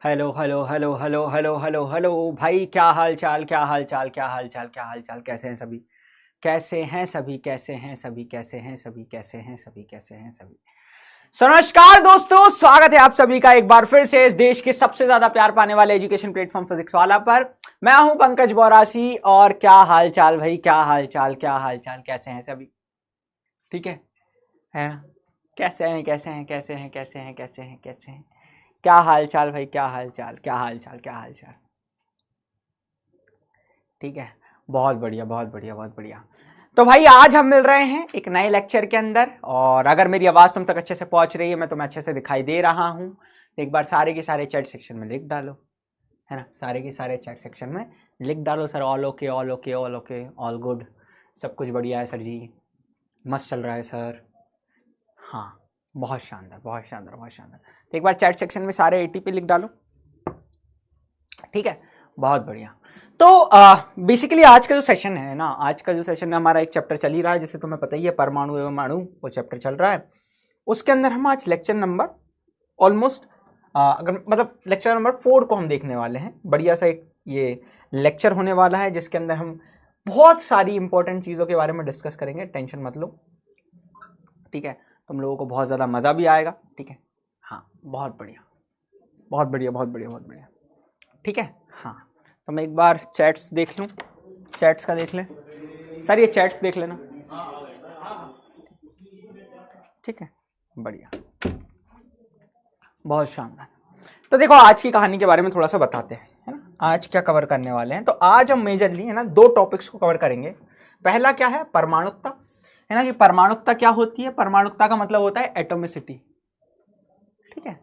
Hello hello hello hello hello hello hello भाई, क्या हाल चाल, क्या हाल चाल, क्या हाल चाल, क्या हाल चाल, कैसे हैं सभी, कैसे हैं सभी, कैसे हैं सभी, कैसे हैं सभी, कैसे हैं सभी, कैसे हैं सभी। सो नमस्कार दोस्तों, स्वागत है आप सभी का एक बार फिर से इस देश के सबसे ज्यादा प्यार पाने वाले एजुकेशन प्लेटफॉर्म फिजिक्स वाला पर। मैं हूं पंकज बोरासी और क्या हाल चाल भाई, क्या हाल चाल, क्या हाल चाल, कैसे हैं सभी। ठीक है ना? कैसे हैं, कैसे हैं, कैसे हैं, कैसे हैं, कैसे हैं, कैसे हैं, क्या हाल चाल भाई, क्या हाल चाल, क्या हाल चाल, क्या हाल चाल। ठीक है, बहुत बढ़िया, बहुत बढ़िया, बहुत बढ़िया। तो भाई आज हम मिल रहे हैं एक नए लेक्चर के अंदर, और अगर मेरी आवाज तुम तक अच्छे से पहुंच रही है, मैं तुम्हें अच्छे से दिखाई दे रहा हूं, तो एक बार सारे के सारे चैट सेक्शन में लिख डालो, है ना। सारे के सारे चैट सेक्शन में लिख डालो sir, all okay, all okay, all okay, all good, सब कुछ बढ़िया है सर जी, मस्त चल रहा है सर। हाँ, बहुत शानदार, बहुत शानदार, बहुत शानदार। तो एक बार चैट सेक्शन में सारे एटीपी लिख डालो। ठीक है, बहुत बढ़िया। तो बेसिकली आज का जो सेशन है ना, आज का जो सेशन है हमारा एक चैप्टर चल ही रहा है, जैसे तुम्हें पता ही है, परमाणु एवं अणु, वो चैप्टर चल रहा है। उसके अंदर हम आज लेक्चर नंबर ऑलमोस्ट अगर मतलब लेक्चर नंबर 4 को हम देखने वाले हैं। बढ़िया सा एक ये लेक्चर होने वाला है, जिसके अंदर हम बहुत सारी इंपॉर्टेंट चीज़ों के बारे में डिस्कस करेंगे, टेंशन मत लो। ठीक है, तुम लोगों को बहुत ज़्यादा मज़ा भी आएगा। ठीक है, हाँ, बहुत बढ़िया, बहुत बढ़िया, बहुत बढ़िया, बहुत बढ़िया। ठीक है, हाँ, तो मैं एक बार चैट्स देख लूँ, चैट्स का देख लें सर, ये चैट्स देख लेना। ठीक है, बढ़िया, बहुत शानदार। तो देखो, आज की कहानी के बारे में थोड़ा सा बताते हैं, है ना। आज क्या कवर करने वाले हैं, तो आज हम मेजरली, है ना, 2 टॉपिक्स को कवर करेंगे। पहला क्या है, परमाणुकता, है ना, कि परमाणुकता क्या होती है। परमाणुकता का मतलब होता है एटोमिसिटी। ठीक है,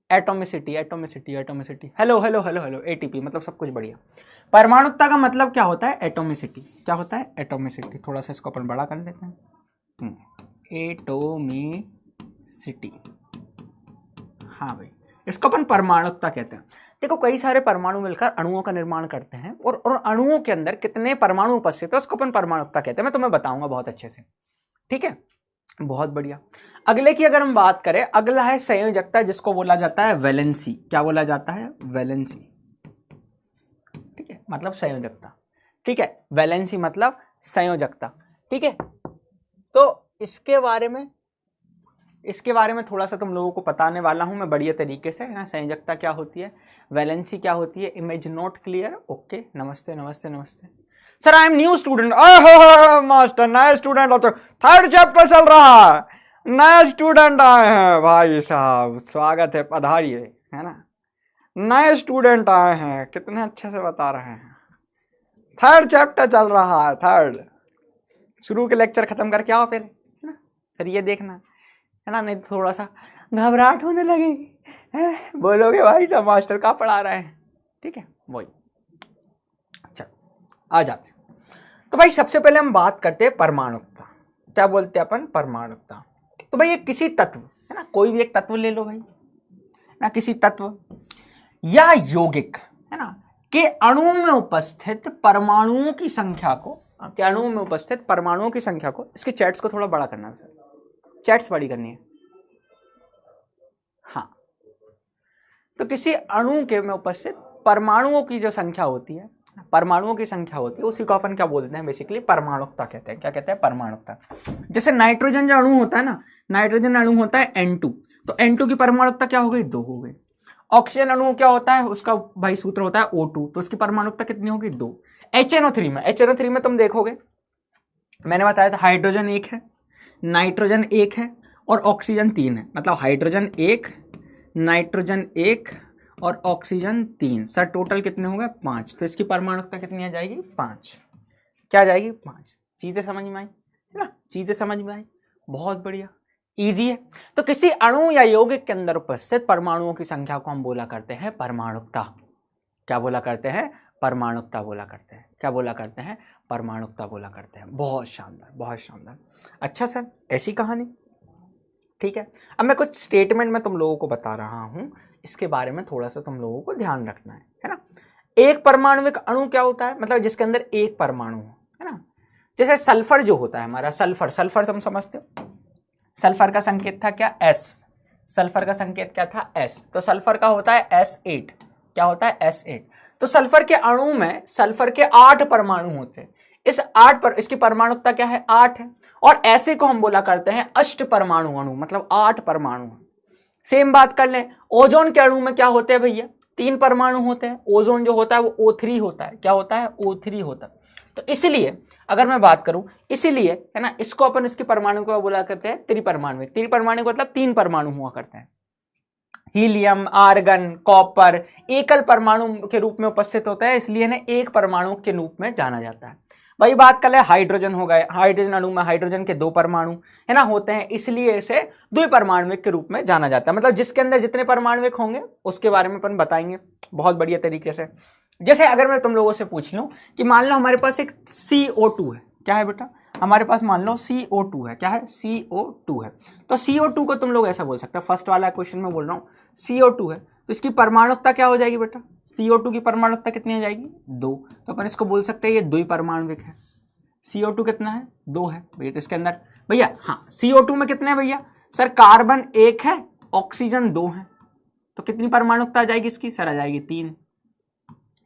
atomicity, atomicity, atomicity, hello hello hello hello, ATP, मतलब सब कुछ बढ़िया। परमाणुकता का मतलब क्या होता है, एटोमिसिटी। क्या होता है, एटोमिसिटी। थोड़ा सा इसको अपन बड़ा कर लेते हैं, एटोमिसिटी। हाँ भाई, इसको अपन परमाणुकता कहते हैं। देखो, कई सारे परमाणु मिलकर अणुओं का निर्माण करते हैं, और अणुओं के अंदर कितने परमाणु उपस्थित है उसको अपन परमाणुकता कहते हैं। मैं तुम्हें बताऊंगा बहुत अच्छे से। ठीक है, बहुत बढ़िया। अगले की अगर हम बात करें, अगला है संयोजकता, जिसको बोला जाता है वैलेंसी। क्या बोला जाता है, वैलेंसी। ठीक है, मतलब संयोजकता। ठीक है, वैलेंसी मतलब संयोजकता। ठीक है, तो इसके बारे में थोड़ा सा तुम लोगों को बताने वाला हूं मैं बढ़िया तरीके से, है ना। संयोजकता क्या होती है, वैलेंसी क्या होती है, इमेज नॉट क्लियर। ओके, नमस्ते नमस्ते नमस्ते sir, I am new student. Master, नए स्टूडेंट हो तो 3rd चैप्टर चल रहा है, नए स्टूडेंट आए हैं भाई साहब, स्वागत है, पधारिए, है ना। नए स्टूडेंट आए हैं, कितने अच्छे से बता रहे हैं। 3rd चैप्टर चल रहा है, 3rd। शुरू के लेक्चर खत्म करके आओ पहले, है ना, फिर ये देखना, है ना, नहीं तो थोड़ा सा घबराहट होने लगेगी, बोलोगे भाई साहब मास्टर क्या पढ़ा रहे हैं। ठीक है, वही। चलो आ जाते हैं। तो भाई सबसे पहले हम बात करते हैं परमाणुकता। क्या बोलते हैं अपन, परमाणुकता। तो भाई ये किसी तत्व, है ना, कोई भी एक तत्व ले लो भाई, ना, किसी तत्व या यौगिक, है ना, के अणु में उपस्थित परमाणुओं की संख्या को, के अणु में उपस्थित परमाणुओं की संख्या को, इसके चैट्स को थोड़ा बड़ा करना है सर, चैट्स बड़ी करनी है। हाँ, तो किसी अणु के में उपस्थित परमाणुओं की जो संख्या होती है, परमाणुओं की संख्या होती है, उसी को अपन क्या बोलते हैं, बेसिकली परमाणुकता कहते हैं। क्या कहते हैं, परमाणुकता। जैसे नाइट्रोजन जो अणु होता है ना, नाइट्रोजन अणु होता है N2, तो N2 की परमाणुकता क्या हो गई, 2 हो गई। ऑक्सीजन अणु क्या होता है, उसका भाई सूत्र होता है O2, तो उसकी परमाणुकता कितनी होगी, 2। HNO3 में तुम देखोगे, मैंने बताया था हाइड्रोजन 1 है, नाइट्रोजन 1 है, और ऑक्सीजन 3 है। मतलब हाइड्रोजन 1, नाइट्रोजन 1 और ऑक्सीजन 3, सर टोटल कितने हो गए, 5। तो इसकी परमाणुकता कितनी आ जाएगी, 5। क्या आ जाएगी, 5। चीजें समझ में आई, है ना, चीजें समझ में आई, बहुत बढ़िया, इजी है। तो किसी अणु या यौगिक के अंदर उपस्थित परमाणुओं की संख्या को हम बोला करते हैं परमाणुकता। क्या बोला करते हैं, परमाणुकता बोला करते हैं। क्या बोला करते हैं, परमाणुकता बोला करते हैं। बहुत शानदार, बहुत शानदार। अच्छा सर, ऐसी कहानी। ठीक है, अब मैं कुछ स्टेटमेंट में तुम लोगों को बता रहा हूं, इसके बारे में थोड़ा सा तुम लोगों को ध्यान रखना है ना। एक परमाणुविक अणु क्या होता है, मतलब जिसके अंदर एक परमाणु है ना। जैसे सल्फर जो होता है हमारा, सल्फर, सल्फर तुम समझते हो, सल्फर का संकेत था क्या, S। सल्फर का संकेत क्या था S, तो सल्फर का होता है S8, क्या होता है S8। तो सल्फर के अणु में सल्फर के 8 परमाणु होते हैं, इस 8 पर इसकी परमाणुकता क्या है 8 है, और ऐसे को हम बोला करते हैं अष्ट परमाणु अणु, मतलब 8 परमाणु। सेम बात कर लें, ओजोन के अणु में क्या होते हैं भैया 3 परमाणु होते हैं, ओजोन जो होता है वो O3 होता है, क्या होता है O3 होता है। तो इसलिए अगर मैं बात करूं, इसीलिए है ना, इसको अपन इसकी परमाणु को बोला करते हैं त्रिपरमाणु। त्रिपरमाणु मतलब 3 परमाणु हुआ करते हैं, हीलियम, आर्गन, कॉपर एकल परमाणु के रूप में उपस्थित होता है, इसलिए ना एक परमाणु के रूप में जाना जाता है। वही बात कर ले हाइड्रोजन हो गए, हाइड्रोजन अणु में हाइड्रोजन के 2 परमाणु है ना होते हैं, इसलिए इसे द्विपरमाणुविक के रूप में जाना जाता है। मतलब जिसके अंदर जितने परमाणुविक होंगे उसके बारे में अपन बताएंगे बहुत बढ़िया तरीके से। जैसे अगर मैं तुम लोगों से पूछ लूं कि मान लो हमारे पास एक CO2 है, क्या है बेटा हमारे पास, मान लो CO2 है, क्या है CO2 है, तो CO2 को तुम लोग ऐसा बोल सकते हो, फर्स्ट वाला क्वेश्चन में बोल रहा हूँ CO2 है, तो इसकी परमाणुकता क्या हो जाएगी बेटा, CO2 की परमाणुकता कितनी हो जाएगी 2, तो अपन इसको बोल सकते हैं ये द्विपरमाणुविक है। CO2 कितना है 2 है भैया, तो इसके अंदर भैया हाँ CO2 में कितने हैं भैया, सर कार्बन 1 है, ऑक्सीजन 2 है, तो कितनी परमाणुकता आ जाएगी इसकी, सर आ जाएगी 3,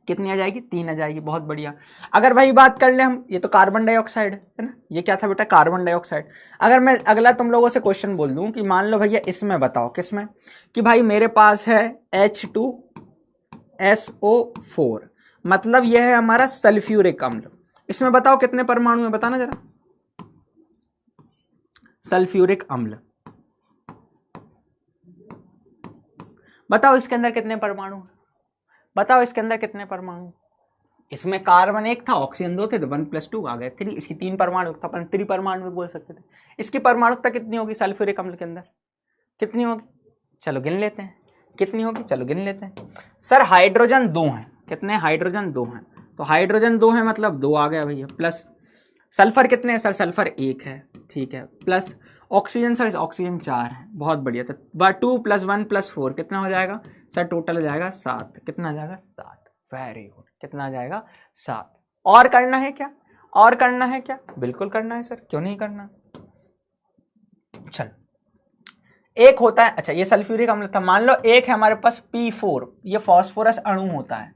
कितनी आ जाएगी 3 आ जाएगी, बहुत बढ़िया। अगर वही बात कर ले हम, ये तो कार्बन डाइऑक्साइड है ना, ये क्या था बेटा कार्बन डाइऑक्साइड। अगर मैं अगला तुम लोगों से क्वेश्चन बोल दूं कि मान लो भैया इसमें बताओ, किसमें, कि भाई मेरे पास है H2SO4, मतलब यह है हमारा सल्फ्यूरिक अम्ल, इसमें बताओ कितने परमाणु है, बताना जरा, सल्फ्यूरिक अम्ल बताओ इसके अंदर कितने परमाणु, बताओ इसके अंदर कितने परमाणु। इसमें कार्बन 1 था, ऑक्सीजन 2 थे, तो 1 + 2 आ गए 3, इसकी 3 परमाणु था, अपन त्रिपरमाणु बोल सकते थे। इसकी परमाणुकता कितनी होगी सल्फ्यूरिक अम्ल के अंदर, कितनी होगी, चलो गिन लेते हैं, कितनी होगी, चलो गिन लेते हैं। सर हाइड्रोजन 2 है, कितने हाइड्रोजन 2 हैं, तो हाइड्रोजन 2 है मतलब 2 आ गया भैया, प्लस सल्फर कितने हैं, सर सल्फर 1 है, ठीक है, प्लस ऑक्सीजन, सर ऑक्सीजन 4 है, बहुत बढ़िया। तो 2 + 1 + 4 कितना हो जाएगा, सर टोटल हो जाएगा 7, कितना आ जाएगा 7, वेरी गुड, कितना आ जाएगा 7। और करना है क्या, और करना है क्या, बिल्कुल करना है सर, क्यों नहीं करना। चल एक होता है, अच्छा ये सल्फ्यूरिक अम्ल था, मान लो एक है हमारे पास P4, ये फास्फोरस अणु होता है,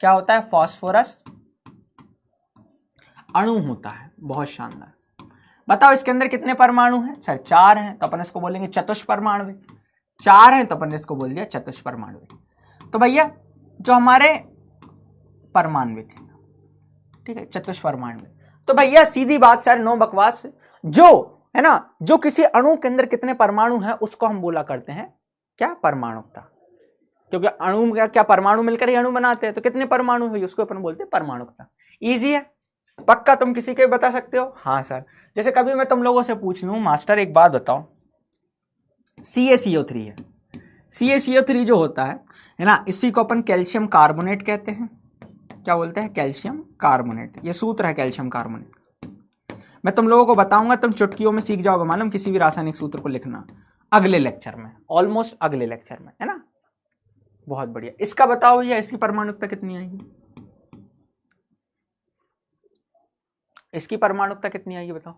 क्या होता है फास्फोरस अणु होता है, बहुत शानदार। बताओ इसके अंदर कितने परमाणु हैं, सर 4 हैं, तो अपन इसको बोलेंगे चतुष्परमाणुविक, 4 हैं तो अपन इसको बोल दिया चतुष्परमाणुविक। तो भैया जो हमारे परमाणुविक है, ठीक है चतुष्परमाणुविक, तो भैया सीधी बात सर, नो बकवास, जो है ना, जो किसी अणु के अंदर कितने परमाणु हैं उसको हम बोला करते हैं क्या, परमाणुकता, क्योंकि अणु का क्या परमाणु मिलकर ही अणु बनाते हैं, तो कितने परमाणु हुई उसको अपन बोलते हैं परमाणुकता। इजी है, पक्का तुम किसी के भी बता सकते हो, हाँ सर। जैसे कभी मैं तुम लोगों से पूछ लूं मास्टर एक बात बताओ, CaCO3 है, CaCO3 जो होता है ना, इसी को अपन कैल्शियम कार्बोनेट कहते हैं, क्या बोलते हैं कैल्शियम कार्बोनेट, ये सूत्र है कैल्शियम कार्बोनेट। मैं तुम लोगों को बताऊंगा, तुम चुटकियों में सीख जाओगे मालूम, किसी भी रासायनिक सूत्र को लिखना अगले लेक्चर में, ऑलमोस्ट अगले लेक्चर में, है ना, बहुत बढ़िया। इसका बताओ भैया इसकी परमाणुकता कितनी आएगी, इसकी परमाणुकता कितनी आएगी बताओ,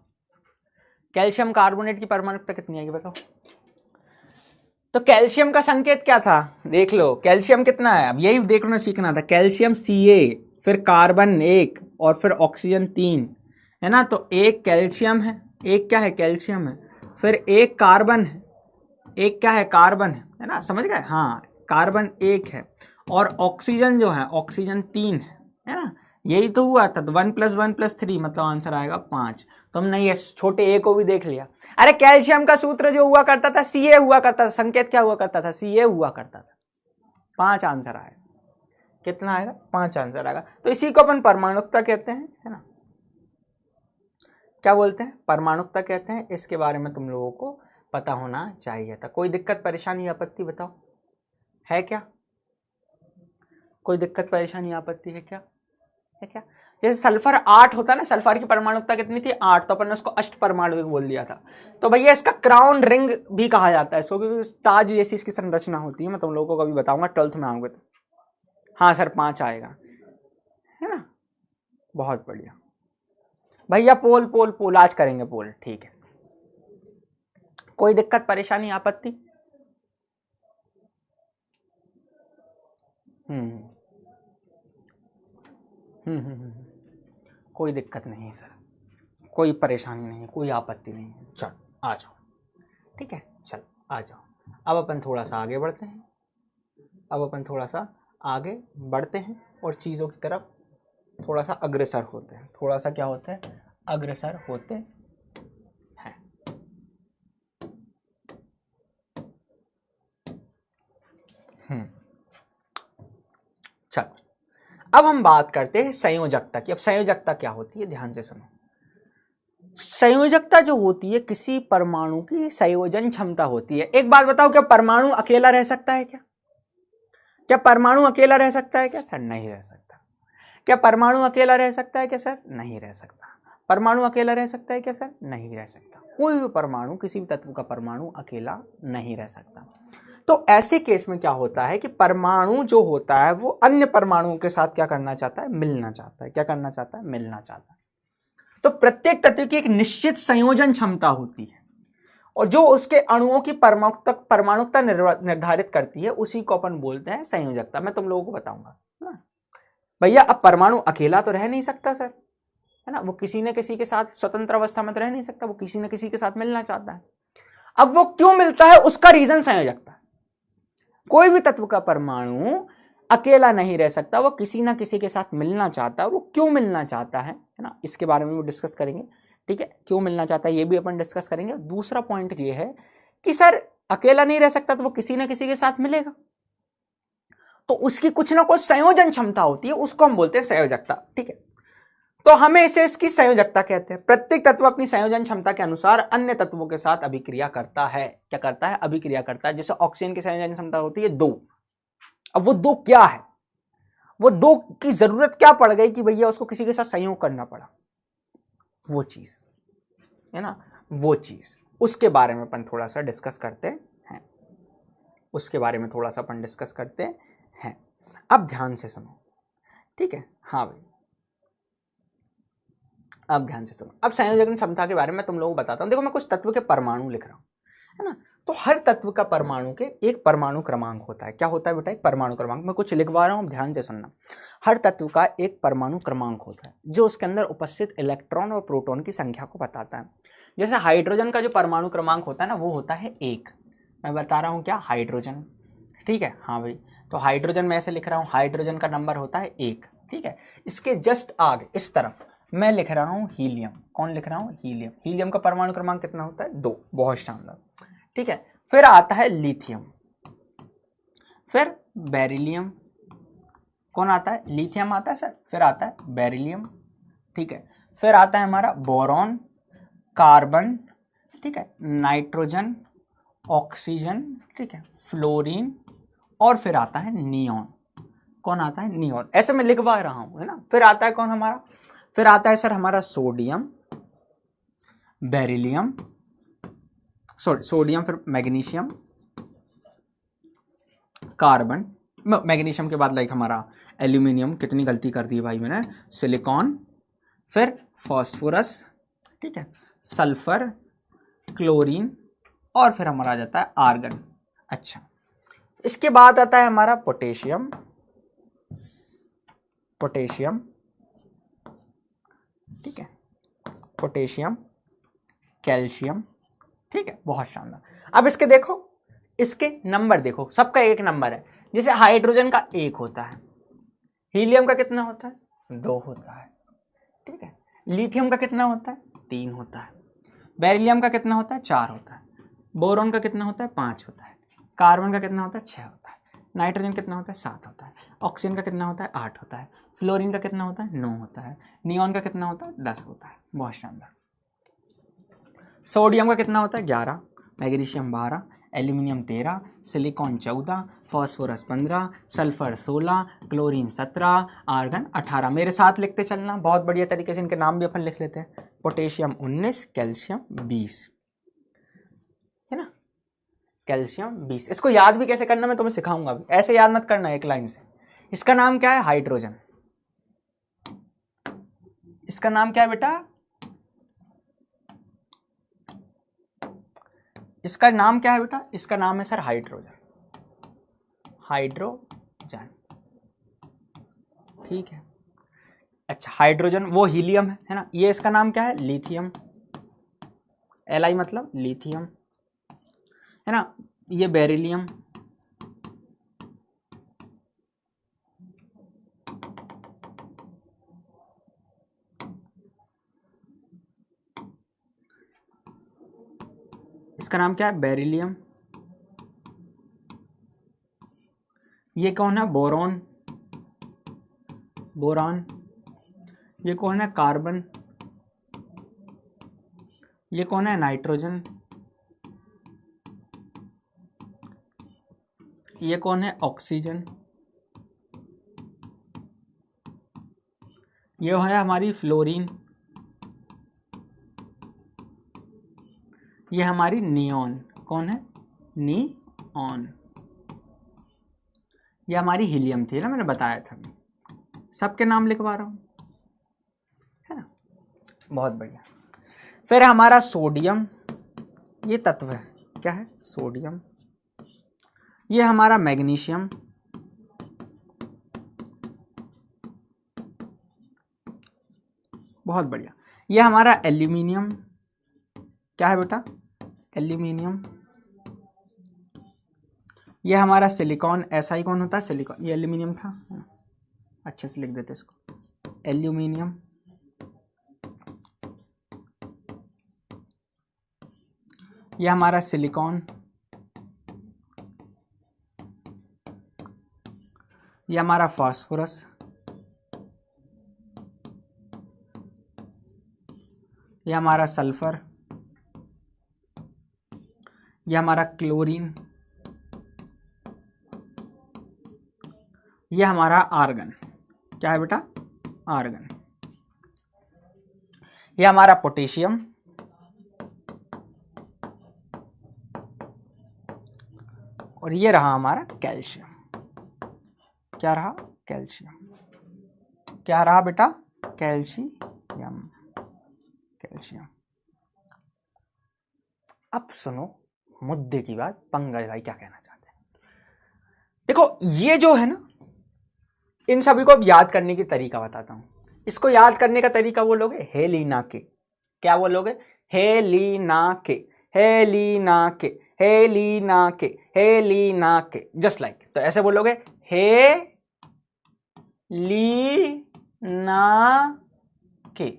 कैल्शियम कार्बोनेट की परमाणुकता कितनी आएगी बताओ। तो कैल्शियम का संकेत क्या था, देख लो कैल्शियम कितना है, अब यही देखना सीखना था, कैल्शियम Ca, फिर कार्बन 1 और फिर ऑक्सीजन 3, है ना, तो एक कैल्शियम है, एक क्या है कैल्शियम है, फिर एक कार्बन है, एक क्या है कार्बन है ना, समझ गए, हाँ कार्बन 1 है, और ऑक्सीजन जो है ऑक्सीजन 3 है ना, यही तो हुआ था, तो 1 + 1 + 3 मतलब आंसर आएगा 5। तुमने ये छोटे ए को भी देख लिया। अरे कैल्शियम का सूत्र जो हुआ करता था Ca हुआ करता था, संकेत क्या हुआ करता था, Ca हुआ करता था, 5 आंसर आएगा, कितना आएगा 5 आंसर आएगा। तो इसी को अपन परमाणुकता कहते हैं, है ना, क्या बोलते हैं परमाणुकता कहते हैं। इसके बारे में तुम लोगों को पता होना चाहिए था। कोई दिक्कत परेशानी आपत्ति बताओ, है क्या, कोई दिक्कत परेशानी आपत्ति है क्या, है क्या। जैसे सल्फर 8 होता है ना, सल्फर की परमाणुकता कितनी थी 8, तो अपन ने उसको अष्ट परमाणु बोल दिया था। तो भैया इसका क्राउन रिंग भी कहा जाता है इसको, क्योंकि ताज जैसी इसकी संरचना होती है। मैं तुम लोगों को कभी बताऊंगा 12th में आओगे तो। हाँ सर 5 आएगा, है ना, बहुत बढ़िया भैया। पोल पोल पोल आज करेंगे पोल, ठीक है, कोई दिक्कत परेशानी आपत्ति, कोई दिक्कत नहीं है सर, कोई परेशानी नहीं है, कोई आपत्ति नहीं है। चल आ जाओ, ठीक है, चल आ जाओ। अब अपन थोड़ा सा आगे बढ़ते हैं, अब अपन थोड़ा सा आगे बढ़ते हैं और चीज़ों की तरफ थोड़ा सा अग्रसर होते हैं। थोड़ा सा क्या होते हैं? अग्रसर होते हैं। चलो अब हम बात करते हैं संयोजकता की। अब संयोजकता क्या होती है, ध्यान से सुनो। संयोजकता जो होती है किसी परमाणु की संयोजन क्षमता होती है। एक बात बताओ, क्या परमाणु अकेला रह सकता है? क्या परमाणु अकेला रह सकता है? क्या सर नहीं रह सकता। क्या परमाणु अकेला रह सकता है? क्या सर नहीं रह सकता। परमाणु अकेला रह सकता है? क्या सर नहीं रह सकता। कोई भी परमाणु, किसी भी तत्व का परमाणु अकेला नहीं रह सकता। तो ऐसे केस में क्या होता है कि परमाणु जो होता है वो अन्य परमाणुओं के साथ क्या करना चाहता है? मिलना चाहता है। क्या करना चाहता है? मिलना चाहता है। तो प्रत्येक तत्व की एक निश्चित संयोजन क्षमता होती है और जो उसके अणुओं की परमाणुकता निर्धारित करती है उसी को अपन बोलते हैं संयोजकता। मैं तुम लोगों को बताऊंगा भैया। अब परमाणु अकेला तो रह नहीं सकता सर, है ना, वो किसी न किसी के साथ स्वतंत्र अवस्था में तो रह नहीं सकता, वो किसी न किसी के साथ मिलना चाहता है। अब वो क्यों मिलता है उसका रीजन संयोजकता है। कोई भी तत्व का परमाणु अकेला नहीं रह सकता, वो किसी ना किसी के साथ मिलना चाहता है। वो क्यों मिलना चाहता है ना, इसके बारे में भी डिस्कस करेंगे। ठीक है, क्यों मिलना चाहता है ये भी अपन डिस्कस करेंगे। दूसरा पॉइंट ये है कि सर अकेला नहीं रह सकता तो वो किसी ना किसी के साथ मिलेगा, तो उसकी कुछ ना कुछ संयोजन क्षमता होती है, उसको हम बोलते हैं संयोजकता। ठीक है, तो हमें इसे इसकी संयोजकता कहते हैं। प्रत्येक तत्व अपनी संयोजन क्षमता के अनुसार अन्य तत्वों के साथ अभिक्रिया करता है। क्या करता है? अभिक्रिया करता है। जैसे ऑक्सीजन की संयोजन क्षमता होती है 2। अब वो 2 क्या है? वो 2 की जरूरत क्या पड़ गई कि भैया उसको किसी के साथ संयोग करना पड़ा? वो चीज है ना, वो चीज, उसके बारे में अपन थोड़ा सा डिस्कस करते हैं। उसके बारे में थोड़ा सा अपन डिस्कस करते हैं। अब ध्यान से सुनो, ठीक है। हाँ भाई, अब ध्यान से सुनो। अब संयोजन क्षमता के बारे में तुम लोगों को बताता हूं। देखो मैं कुछ तत्व के परमाणु लिख रहा हूं, है ना। तो हर तत्व का परमाणु के एक परमाणु क्रमांक होता है। क्या होता है बेटा? एक परमाणु क्रमांक। मैं कुछ लिखवा रहा हूं, ध्यान से सुनना। हर तत्व का एक परमाणु क्रमांक होता है जो उसके अंदर उपस्थित इलेक्ट्रॉन और प्रोटॉन की संख्या को बताता है। जैसे हाइड्रोजन का जो परमाणु क्रमांक होता है ना, वो होता है 1। मैं बता रहा हूं क्या? हाइड्रोजन। ठीक है, हाँ भाई। तो हाइड्रोजन में ऐसे लिख रहा हूं, हाइड्रोजन का नंबर होता है 1। ठीक है, इसके जस्ट आगे इस तरफ मैं लिख रहा हूं हीलियम। कौन लिख रहा हूं? हीलियम। हीलियम का परमाणु क्रमांक कितना होता है? 2। बहुत शानदार। ठीक है, फिर आता है लिथियम, फिर बेरिलियम। कौन आता है? लिथियम आता है सर। फिर आता है बेरिलियम। ठीक है, फिर आता है हमारा बोरॉन, कार्बन, ठीक है, नाइट्रोजन, ऑक्सीजन, ठीक है, फ्लोरीन, और फिर आता है नियॉन। कौन आता है? नियॉन। ऐसे मैं लिखवा रहा हूं, है ना। फिर आता है कौन हमारा? फिर आता है सर हमारा सोडियम, बेरिलियम, सोडियम, फिर मैग्नीशियम, कार्बन, मैग्नीशियम के बाद लाइक हमारा एल्यूमिनियम, कितनी गलती कर दी भाई मैंने, सिलिकॉन, फिर फॉस्फोरस, ठीक है, सल्फर, क्लोरीन, और फिर हमारा आ जाता है आर्गन। अच्छा, इसके बाद आता है हमारा पोटेशियम, पोटेशियम, ठीक है, पोटेशियम, कैल्शियम। ठीक है, बहुत शानदार। अब इसके देखो, इसके नंबर देखो, सबका एक नंबर है। जैसे हाइड्रोजन का 1 होता है, हीलियम का कितना होता है? 2 होता है। ठीक है, लिथियम का कितना होता है? 3 होता है। बेरिलियम का कितना होता है? 4 होता है। बोरॉन का कितना होता है? 5 होता है। कार्बन का कितना होता है? 6 होता है। नाइट्रोजन कितना होता है? 7 होता है। ऑक्सीजन का कितना होता है? 8 होता है। फ्लोरीन का कितना होता है? 9 होता है। नियॉन का कितना होता है? 10 होता है। बहुत शानदार। सोडियम का कितना होता है? 11, magnesium 12, aluminium 13, silicon 14, phosphorus 15, sulphur 16, chlorine 17, argon 18। मेरे साथ लिखते चलना, बहुत बढ़िया तरीके से इनके नाम भी अपन लिख लेते हैं। पोटेशियम 19, कैल्शियम 20, है ना, कैल्शियम 20। इसको याद भी कैसे करना मैं तुम्हें सिखाऊंगा भी, ऐसे याद मत करना एक लाइन से। इसका नाम क्या है? हाइड्रोजन। इसका नाम क्या है बेटा? इसका नाम क्या है बेटा? इसका नाम है सर हाइड्रोजन। हाइड्रोजन, ठीक है। अच्छा, हाइड्रोजन वो हीलियम है ना, ये इसका नाम क्या है, लिथियम। Li मतलब लिथियम है ना, ये बेरिलियम, इसका नाम क्या है, बेरिलियम। ये कौन है, बोरॉन, बोरान। ये कौन है, कार्बन। ये कौन है, नाइट्रोजन। ये कौन है, ऑक्सीजन। ये है हमारी फ्लोरीन। ये हमारी नियॉन, कौन है, नियॉन। ये हमारी हीलियम थी ना, मैंने बताया था, सबके नाम लिखवा रहा हूं, है ना। बहुत बढ़िया। फिर हमारा सोडियम, ये तत्व है, क्या है, सोडियम। ये हमारा मैग्नीशियम, बहुत बढ़िया। ये हमारा एल्यूमिनियम, क्या है बेटा, एल्यूमिनियम। ये हमारा सिलिकॉन, ऐसा ही कौन होता है, सिलिकॉन। ये एल्यूमिनियम था, अच्छे से लिख देते इसको, एल्यूमिनियम। ये हमारा सिलिकॉन। ये हमारा फास्फोरस। ये हमारा सल्फर। ये हमारा क्लोरीन। ये हमारा आर्गन, क्या है बेटा, आर्गन। ये हमारा पोटेशियम। और ये रहा हमारा कैल्शियम, क्या रहा, कैल्शियम। क्या रहा बेटा, कैल्शियम, कैल्शियम। अब सुनो मुद्दे की बात, पंकज भाई क्या कहना चाहते हैं। देखो ये जो है ना, इन सभी को अब याद करने की तरीका बताता हूं। इसको याद करने का तरीका बोलोगे हेलिना के, क्या बोलोगे, हेलिना के, हेलिना के, हेलिना के, हेलिना के, जस्ट लाइक। तो ऐसे बोलोगे, हे ली ना के,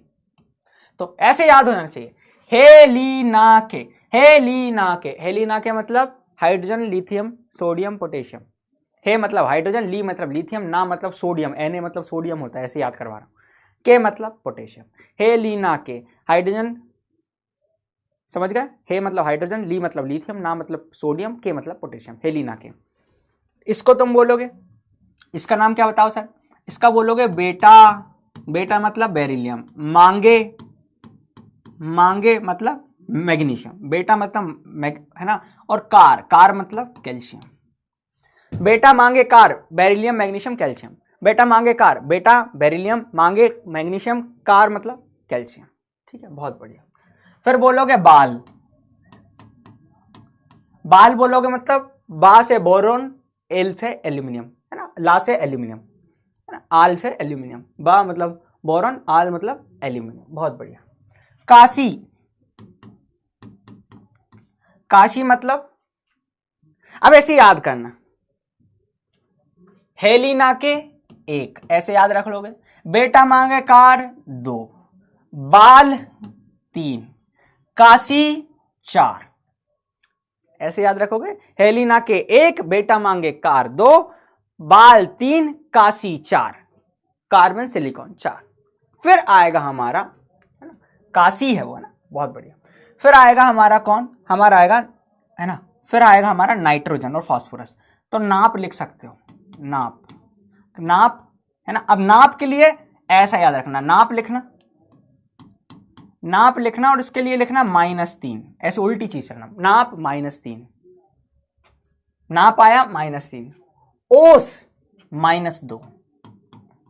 तो ऐसे याद होना चाहिए, हेलिना के, हेलिना के। हेलिना के मतलब हाइड्रोजन, लिथियम, सोडियम, पोटेशियम। हे मतलब हाइड्रोजन, ली मतलब लिथियम, ना मतलब सोडियम, Na मतलब सोडियम होता है, ऐसे याद करवा रहा हूं। के मतलब पोटेशियम। हेलिना के, हाइड्रोजन, समझ गए, हे मतलब हाइड्रोजन, ली मतलब लिथियम, ना मतलब सोडियम, के मतलब पोटेशियम, हेलिना के। इसको तुम बोलोगे, इसका नाम क्या बताओ सर, इसका बोलोगे बेटा, बेटा मतलब बेरिलियम, मांगे, मांगे मतलब मैग्नीशियम, बेटा मतलब है ना, और कार, कार मतलब कैल्शियम। बेटा मांगे कार, बेरिलियम, मैग्नीशियम, कैल्शियम। बेटा मांगे कार, बेटा बेरिलियम, मांगे मैग्नीशियम, कार मतलब कैल्शियम। ठीक है, बहुत बढ़िया। फिर बोलोगे बाल, बाल बोलोगे मतलब बा से बोरोन, एल से एल्यूमिनियम, है ना, ला से एल्यूमिनियम, है ना, आल से एल्यूमिनियम, बा मतलब बोरॉन, आल मतलब एल्यूमिनियम। बहुत बढ़िया। काशी, काशी मतलब, अब ऐसे याद करना, हेलिना के एक, ऐसे याद रख लोगे। बेटा मांगे कार दो, बाल तीन, काशी चार, ऐसे याद रखोगे। हेलिना के एक, बेटा मांगे कार दो, बाल तीन, काशी चार, कार्बन सिलिकॉन चार। फिर आएगा हमारा, है ना, काशी है वो, है ना, बहुत बढ़िया। फिर आएगा हमारा कौन, हमारा आएगा, है ना, फिर आएगा हमारा नाइट्रोजन और फास्फोरस। तो नाप लिख सकते हो, नाप, नाप, है ना। अब नाप के लिए ऐसा याद रखना, नाप लिखना, नाप लिखना, और इसके लिए लिखना -3, ऐसे उल्टी चीज करना, नाप -3, नाप आया -3, ओस -2,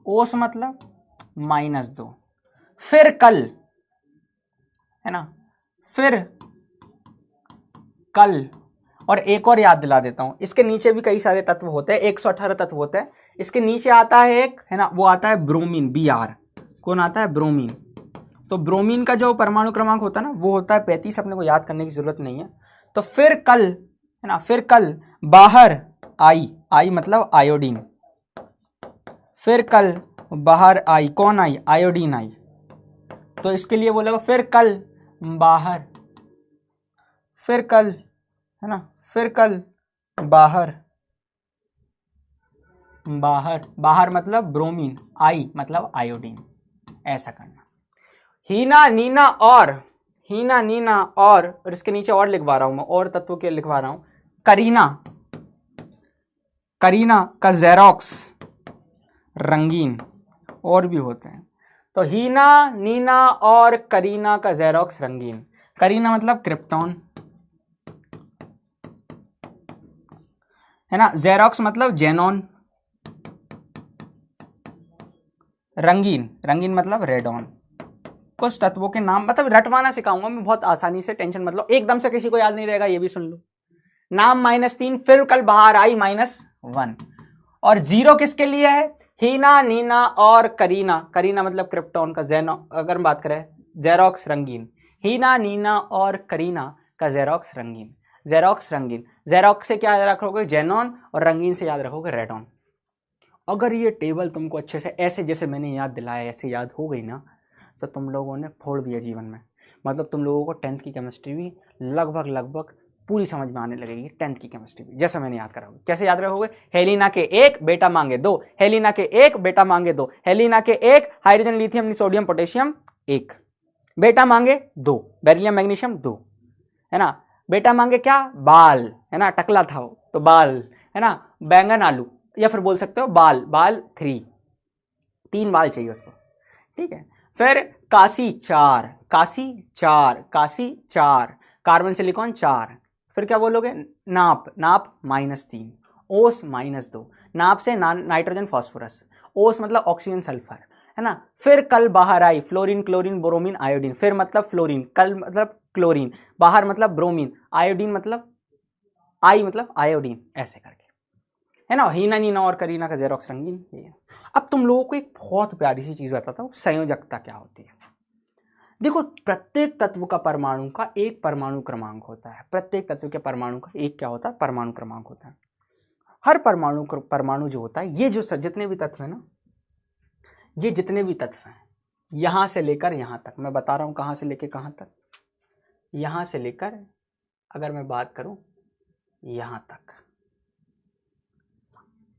ओस मतलब -2। फिर कल, है ना, फिर कल, और एक और याद दिला देता हूं, इसके नीचे भी कई सारे तत्व होते हैं, 118 तत्व होते हैं। इसके नीचे आता है एक, है ना, वो आता है ब्रोमीन, Br। कौन आता है? ब्रोमीन। तो ब्रोमीन का जो परमाणु क्रमांक होता है ना वो होता है 35। अपने को याद करने की जरूरत नहीं है। तो फिर कल, है ना, फिर कल बाहर आई मतलब आयोडीन, फिर कल बाहर आई, कौन आई? आयोडीन आई। तो इसके लिए बोलेगा फिर कल बाहर, फिर कल, है ना, फिर कल बाहर, बाहर मतलब ब्रोमीन, आई मतलब आयोडीन, ऐसा करना। हीना नीना और इसके नीचे और लिखवा रहा हूं मैं, और तत्वों के लिखवा रहा हूं। करीना का जेरोक्स रंगीन, और भी होते हैं। तो हीना नीना और करीना का जेरोक्स रंगीन। करीना मतलब क्रिप्टॉन, है ना, जेरोक्स मतलब जेनॉन, रंगीन मतलब रेडॉन। कुछ तत्वों के नाम मतलब रटवाना सिखाऊंगा मैं बहुत आसानी से, टेंशन मतलब एकदम से किसी को याद नहीं रहेगा, ये भी सुन लो। नाम -3, फिर कल बाहर आई -1, और 0 किसके लिए है? हीना नीना और करीना मतलब क्रिप्टॉन का जेनो, अगर हम बात करें जेरोक्स रंगीन, हीना नीना और करीना का जेरोक्स रंगीन। जेरोक्स से क्या याद रखोगे? जेनॉन, और रंगीन से याद रखोगे रेडॉन। अगर ये टेबल तुमको अच्छे से ऐसे जैसे मैंने याद दिलाया ऐसे याद हो गई ना, तो तुम लोगों ने फोड़ दिया जीवन में। मतलब तुम लोगों को 10th की केमिस्ट्री भी लगभग पूरी समझ में आने लगेगी। 10th की केमिस्ट्री भी जैसा मैंने याद कराओगे। कैसे याद रखोगे? हेलिना के 1 बेटा मांगे 2, हेलिना के 1 बेटा मांगे 2, हेलिना के 1 हाइड्रोजन लिथियम सोडियम पोटेशियम 1 बेटा मांगे 2, बेरिलियम मैग्नीशियम 2, है ना, बेटा मांगे क्या? बाल, है ना, टकला था वो तो बाल, है ना, बैंगन आलू, या फिर बोल सकते हो बाल 3 बाल चाहिए उसको, ठीक है। फिर काशी 4, कार्बन सिलिकॉन 4। फिर क्या बोलोगे? नाप -3, ओस -2, नाप से नाइट्रोजन फास्फोरस, ओस मतलब ऑक्सीजन सल्फर, है ना। फिर कल बाहर आई फ्लोरीन क्लोरीन ब्रोमीन आयोडीन, फिर मतलब फ्लोरीन, कल मतलब क्लोरीन, बाहर मतलब ब्रोमीन, आयोडीन मतलब आई मतलब आयोडीन, ऐसे करके, है ना। हीना नीना और करीना का जेरोक्स रंगीन ये है। अब तुम लोगों को एक बहुत प्यारी सी चीज बताता हूं, संयोजकता क्या होती है। देखो, प्रत्येक तत्व का परमाणु का एक परमाणु क्रमांक होता है। प्रत्येक तत्व के परमाणु का एक क्या होता है? परमाणु क्रमांक होता है। हर परमाणु जो होता है, ये जो जितने भी तत्व है ना, ये जितने भी तत्व हैं, यहां से लेकर यहां तक, मैं बता रहा हूं कहां से लेकर कहां तक, यहां से लेकर, अगर मैं बात करूं यहां तक,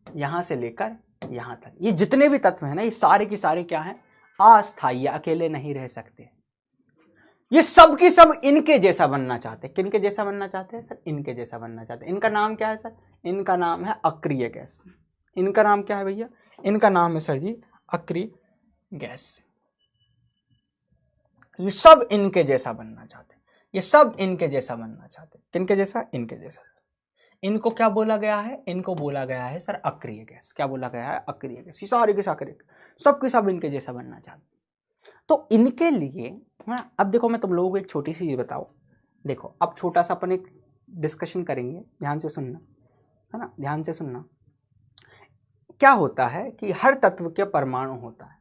यहां से लेकर यहां तक, ये जितने भी तत्व हैं ना, ये सारे के सारे क्या हैं? अस्थायी, अकेले नहीं रह सकते। ये सब की सब इनके जैसा बनना चाहते हैं। किनके जैसा बनना चाहते हैं सर? इनके जैसा बनना चाहते हैं। इनका नाम क्या है सर? इनका नाम है अक्रिय गैस। इनका नाम क्या है भैया? इनका नाम है सर जी अक्रिय गैस। ये सब इनके जैसा बनना चाहते हैं, ये सब इनके जैसा बनना चाहते हैं। किनके जैसा? इनके जैसा। इनको क्या बोला गया है? इनको बोला गया है सर अक्रिय गैस। क्या बोला गया है? अक्रिय गैस। ये सारे के सारे सब के सब इनके जैसा बनना चाहते हैं। तो इनके लिए, हाँ, अब देखो मैं तुम लोगों को एक छोटी सी चीज बताऊं। देखो, अब छोटा सा अपन एक डिस्कशन करेंगे, ध्यान से सुनना, है ना, ध्यान से सुनना। क्या होता है कि हर तत्व के परमाणु होता है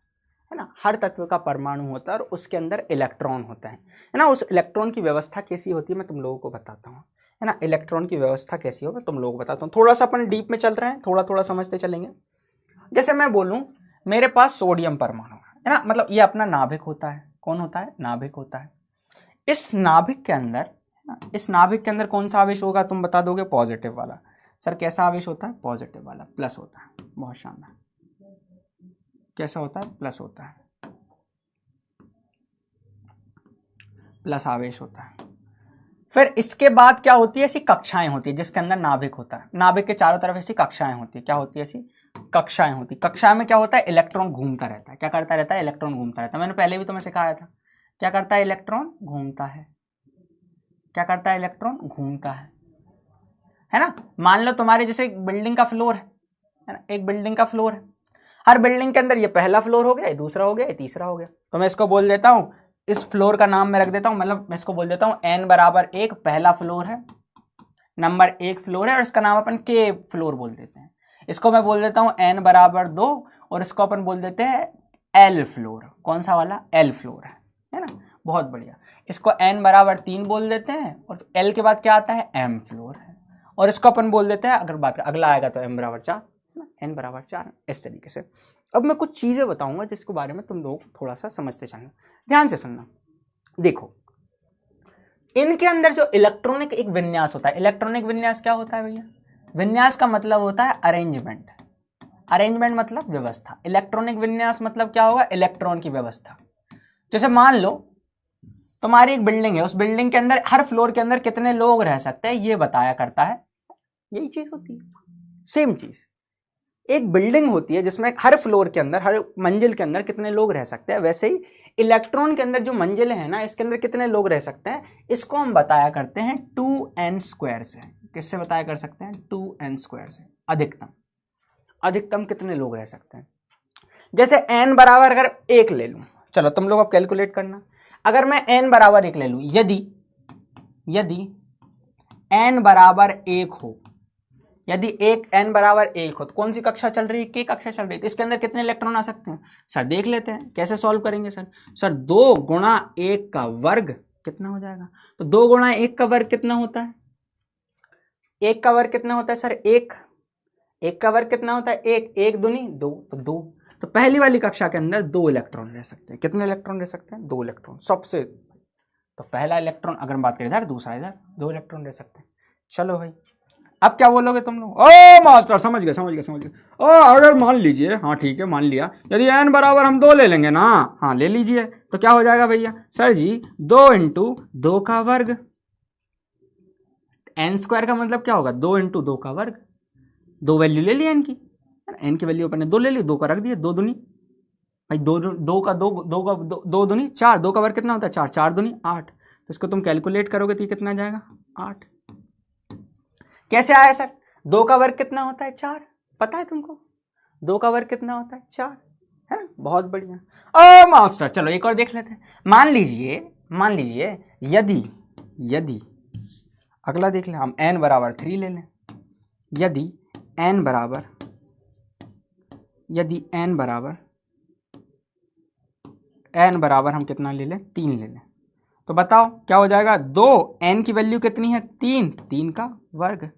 ना, हर तत्व का परमाणु होता है और उसके अंदर इलेक्ट्रॉन होता है ना। उस इलेक्ट्रॉन की व्यवस्था कैसी होती है मैं तुम लोगों को बताता हूँ, है ना। इलेक्ट्रॉन की व्यवस्था कैसी हो मैं तुम लोगों को बताता हूँ। थोड़ा सा अपन डीप में चल रहे हैं, थोड़ा थोड़ा समझते चलेंगे। जैसे मैं बोलूं मेरे पास सोडियम परमाणु है ना, मतलब ये अपना नाभिक होता है। कौन होता है? नाभिक होता है। इस नाभिक के अंदर, इस नाभिक के अंदर कौन सा आवेश होगा? तुम बता दोगे? पॉजिटिव वाला। सर कैसा आवेश होता है? पॉजिटिव वाला, प्लस होता है। बहुत शानदार। कैसा होता है? प्लस होता है, प्लस आवेश होता है। फिर इसके बाद क्या होती है? ऐसी कक्षाएं होती है जिसके अंदर नाभिक होता है। नाभिक के चारों तरफ ऐसी कक्षाएं होती है। क्या होती है? ऐसी कक्षाएं होती है। कक्षा में क्या होता है? इलेक्ट्रॉन घूमता रहता है। क्या करता रहता है? इलेक्ट्रॉन घूमता रहता है। मैंने पहले भी तुम्हें सिखाया था। क्या करता है? इलेक्ट्रॉन घूमता है। क्या करता है? इलेक्ट्रॉन घूमता है ना। मान लो तुम्हारे जैसे एक बिल्डिंग का फ्लोर है ना, एक बिल्डिंग का फ्लोर है। हर बिल्डिंग के अंदर ये पहला फ्लोर हो गया, ये दूसरा हो गया, ये तीसरा हो गया। तो मैं इसको बोल देता हूं, इस फ्लोर का नाम मैं रख देता हूं, मतलब मैं इसको बोल देता हूं n = 1 पहला फ्लोर है, नंबर 1 फ्लोर है और इसका नाम अपन के फ्लोर बोल देते हैं। इसको मैं बोल देता हूँ n बराबर 2 और इसको अपन बोल देते हैं l फ्लोर। कौन सा वाला? l फ्लोर है ना, बहुत बढ़िया। इसको n बराबर 3 बोल देते हैं और l के बाद क्या आता है? m फ्लोर है। और इसको अपन बोल देते हैं, अगर बात अगला आएगा तो m बराबर 4, n बराबर 4, इस तरीके से। अब मैं कुछ चीजें बताऊंगा जिसके बारे में तुम लोग थोड़ा सा समझते चलना, ध्यान से सुनना। देखो, इनके अंदर जो इलेक्ट्रॉनिक एक विन्यास होता है, इलेक्ट्रॉनिक विन्यास क्या होता है भैया? विन्यास का मतलब होता है अरेंजमेंट। अरेंजमेंट मतलब व्यवस्था। इलेक्ट्रॉनिक विन्यास मतलब क्या होगा? इलेक्ट्रॉन की व्यवस्था। जैसे मान लो तुम्हारी एक बिल्डिंग है, उस बिल्डिंग के अंदर हर फ्लोर के अंदर कितने लोग रह सकते हैं ये बताया करता है, यही चीज होती है। सेम चीज, एक बिल्डिंग होती है जिसमें हर फ्लोर के अंदर, हर मंजिल के अंदर कितने लोग रह सकते हैं, वैसे ही इलेक्ट्रॉन के अंदर जो मंजिलें हैं ना, इसके अंदर कितने लोग रह सकते हैं, इसको हम बताया करते हैं 2n² से। किससे बताया कर सकते हैं? 2n² से। अधिकतम, अधिकतम कितने लोग रह सकते हैं। जैसे n बराबर अगर 1 ले लूं, चलो तुम लोग अब कैलकुलेट करना। अगर मैं n बराबर 1 ले लूं, यदि n बराबर 1 हो, यदि एक n बराबर 1 हो, तो कौन सी कक्षा चल रही है? के कक्षा चल रही है। तो इसके अंदर कितने इलेक्ट्रॉन आ सकते हैं सर? देख लेते हैं कैसे सॉल्व करेंगे सर 2 गुणा 1 का वर्ग कितना हो जाएगा? तो 2 गुणा 1 का वर्ग कितना होता है? 1 का वर्ग कितना होता है सर? 1 का वर्ग कितना होता है? 1 दूनी 2, तो 2। तो पहली वाली कक्षा के अंदर 2 इलेक्ट्रॉन रह सकते हैं। कितने इलेक्ट्रॉन रह सकते हैं? 2 इलेक्ट्रॉन सबसे। तो पहला इलेक्ट्रॉन अगर हम बात करें इधर, दूसरा इधर, 2 इलेक्ट्रॉन रह सकते हैं। चलो भाई, अब क्या बोलोगे तुम लोग? ओ मास्टर, समझ गए। ओ अगर मान लीजिए, हाँ ठीक है मान लिया, यदि n बराबर हम 2 ले लेंगे ना, हाँ ले लीजिए, तो क्या हो जाएगा भैया? सर जी 2 × 2 का वर्ग। n² का मतलब क्या होगा? 2 × 2 का वर्ग। 2 वैल्यू ले ली n की, n की वैल्यू अपन ने 2 ले ली, 2 का रख दिया, 2 दूनी भाई 2 का 2 दूनी 4, 2 का वर्ग कितना होता है? 4, 4 दूनी 8। तो इसको तुम कैलकुलेट करोगे तो कितना जाएगा? 8। कैसे आया सर? 2 का वर्ग कितना होता है? 4। पता है तुमको 2 का वर्ग कितना होता है? 4, है ना, बहुत बढ़िया। ओ मास्टर, चलो एक और देख लेते हैं। मान लीजिए यदि अगला देख लें, हम n बराबर 3 ले लें। यदि n बराबर हम कितना ले लें? 3 ले लें, तो बताओ क्या हो जाएगा? 2, n की वैल्यू कितनी है? 3, 3 का वर्ग।